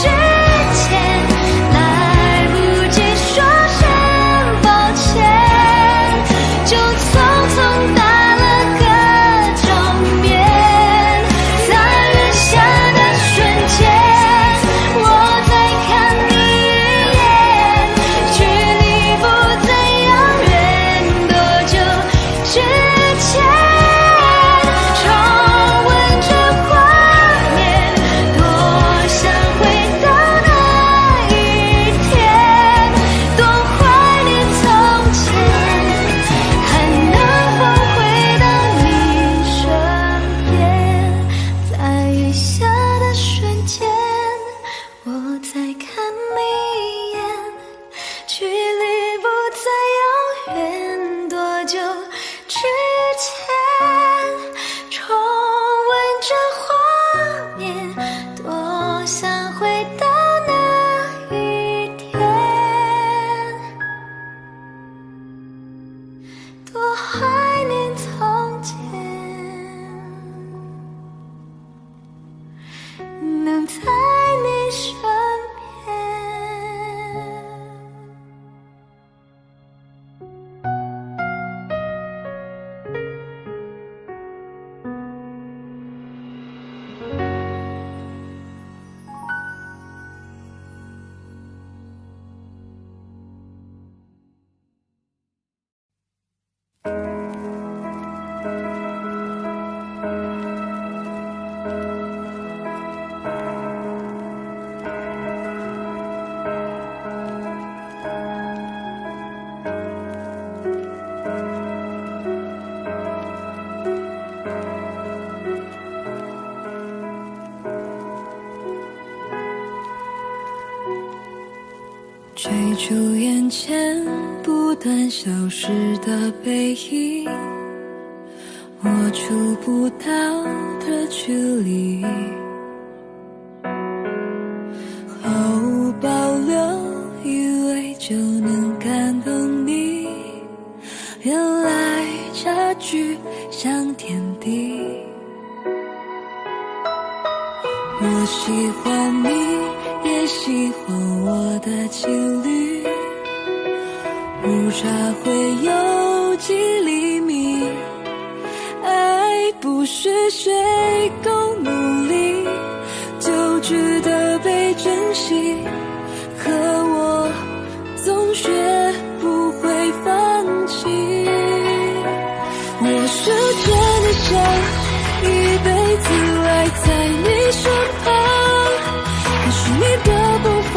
前，来不及说声抱歉，就匆匆打了个照面。在雨下的瞬间，我再看你一眼，距离不再遥远，多久之前，重温这画面，多想回到那一天，多怀念从前，还能否回到你身边？在雨下的瞬间，我再看你一眼，距离不再遥远，多久之前，重温这画面，多想回到那一天，多怀念从前，能在你身边。追逐眼前不断消失的背影，我触不到的距离，毫无保留，以为就能感动你。原来差距像天地。我喜欢你，也喜欢我的情侣，误差会有几厘米，爱不是谁够努力就值得被珍惜，可我总学不会放弃。我是真的想一辈子赖在你身旁，可是你的步伐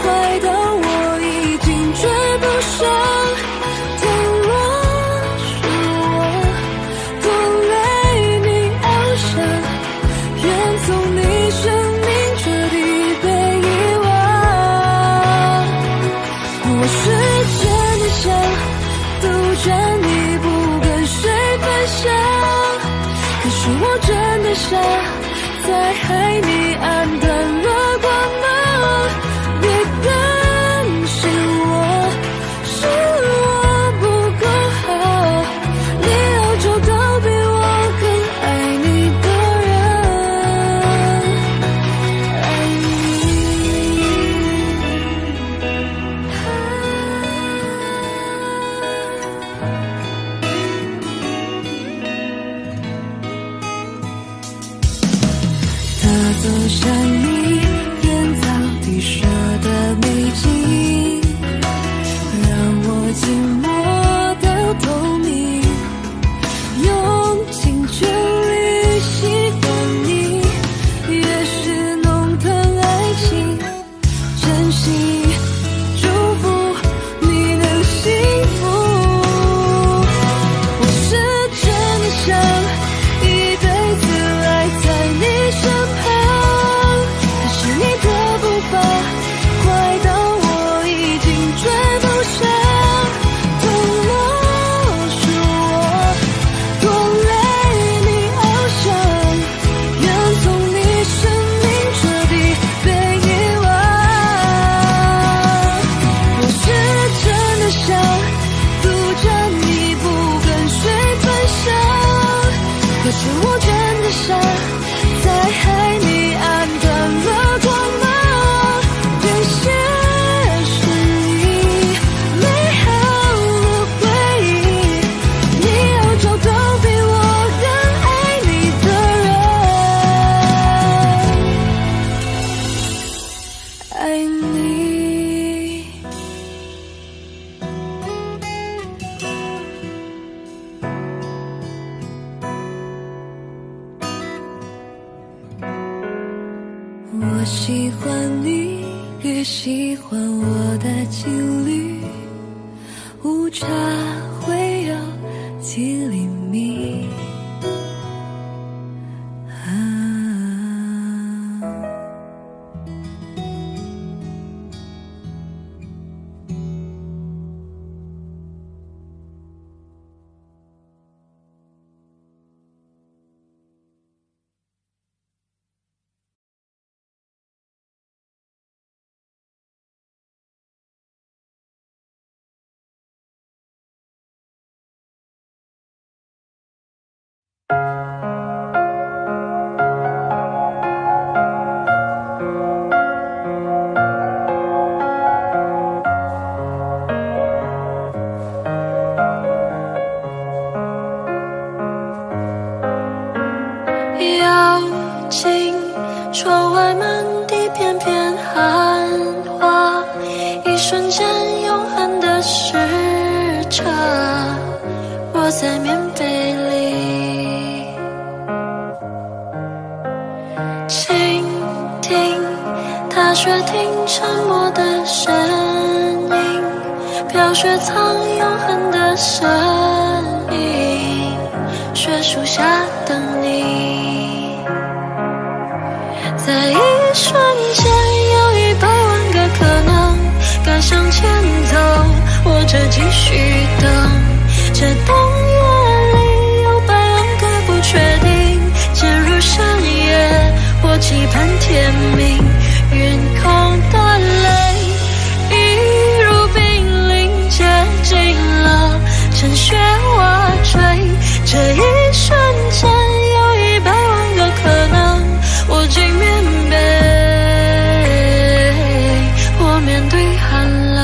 快到我已经追不上。倘若是我多累你翱翔，愿从你生命彻底被遗忘。我是真的想独占你不跟谁分享，可是我真的傻，在海里暗淡了光芒。别担心我，是我不够好，你要找到比我更爱你的人，爱你。他走向你编造地设的美景，让我静默到透明，用尽全力喜欢你，越是弄疼爱情，真心祝福你能幸福。我是真的想一辈子赖在你身旁，可是你的步伐快到我已经追不上。倘若是我多累你翱翔，愿从你生命彻底被遗忘。我是真的想独占你不跟谁分享，可是我真的傻，在海里暗淡了光芒。这些是你美好的回忆，你要找到比我更爱你的人，爱你。我喜欢你，也喜欢我的情侣，误差会有几厘米。妖精，窗外满地片片寒花，一瞬间永恒的时差，窝在棉被里，倾听踏雪听沉默的声音，飘雪藏永恒的身影，雪树下等你。在一瞬间有100万个可能，该向前走，或者继续等。这冬夜里有100万个不确定，渐入深夜或期盼天明。云空的泪一如冰凌接近了趁雪花吹，这一瞬间有100万个可能，我竟面北，我面对寒冷。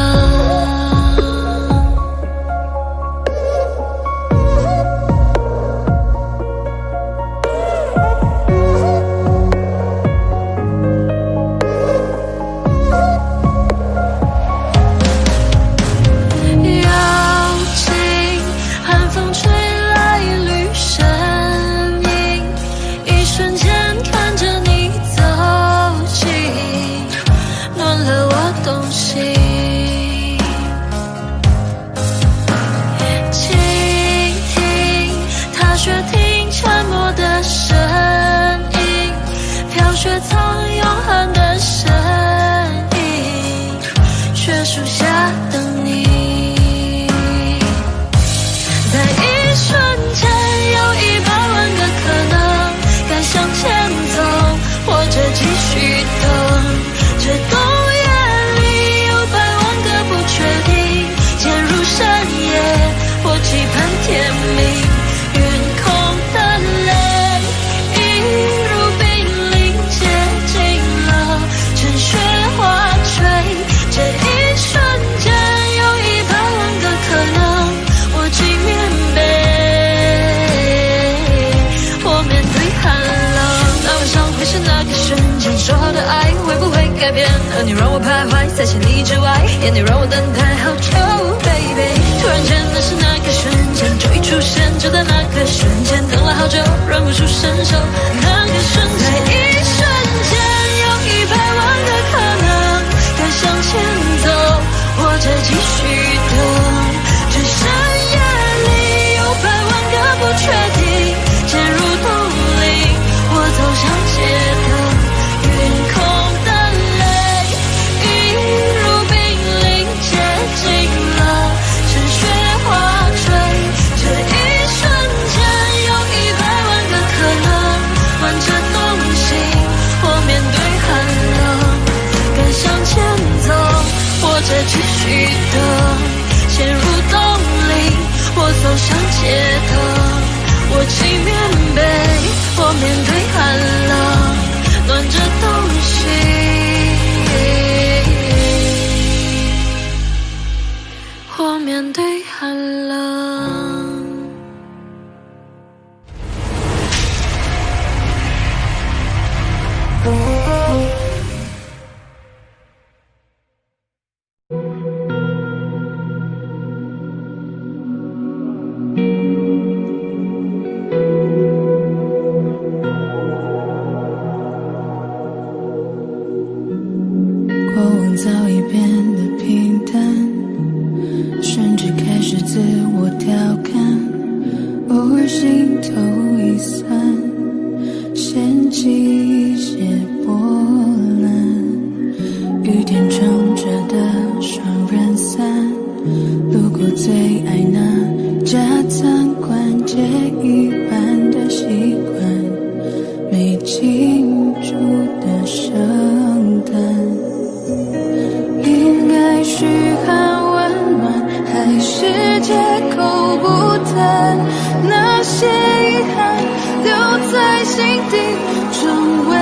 你让我徘徊在千里之外，也你让我等待好久 ，baby。突然间那是那个瞬间，就一出现，就在那个瞬间，等了好久，忍不住伸手，那个瞬间，在一瞬间有100万个可能，该向前走，或者继续等。这深夜里有100万个不确定，渐入冬令，我走向街灯，云空。继续等，陷入冬令，我走向街头，我骑棉被，我面对寒冷，暖着东西，我面对寒冷。早已变得平淡，甚至开始自我调侃，偶尔心头一酸，掀起一些波澜。雨天撑着的双人伞，路过最爱那家餐馆，借一半的习惯，没庆祝的圣诞。应该嘘寒问暖，还是借口不谈？那些遗憾留在心底，成为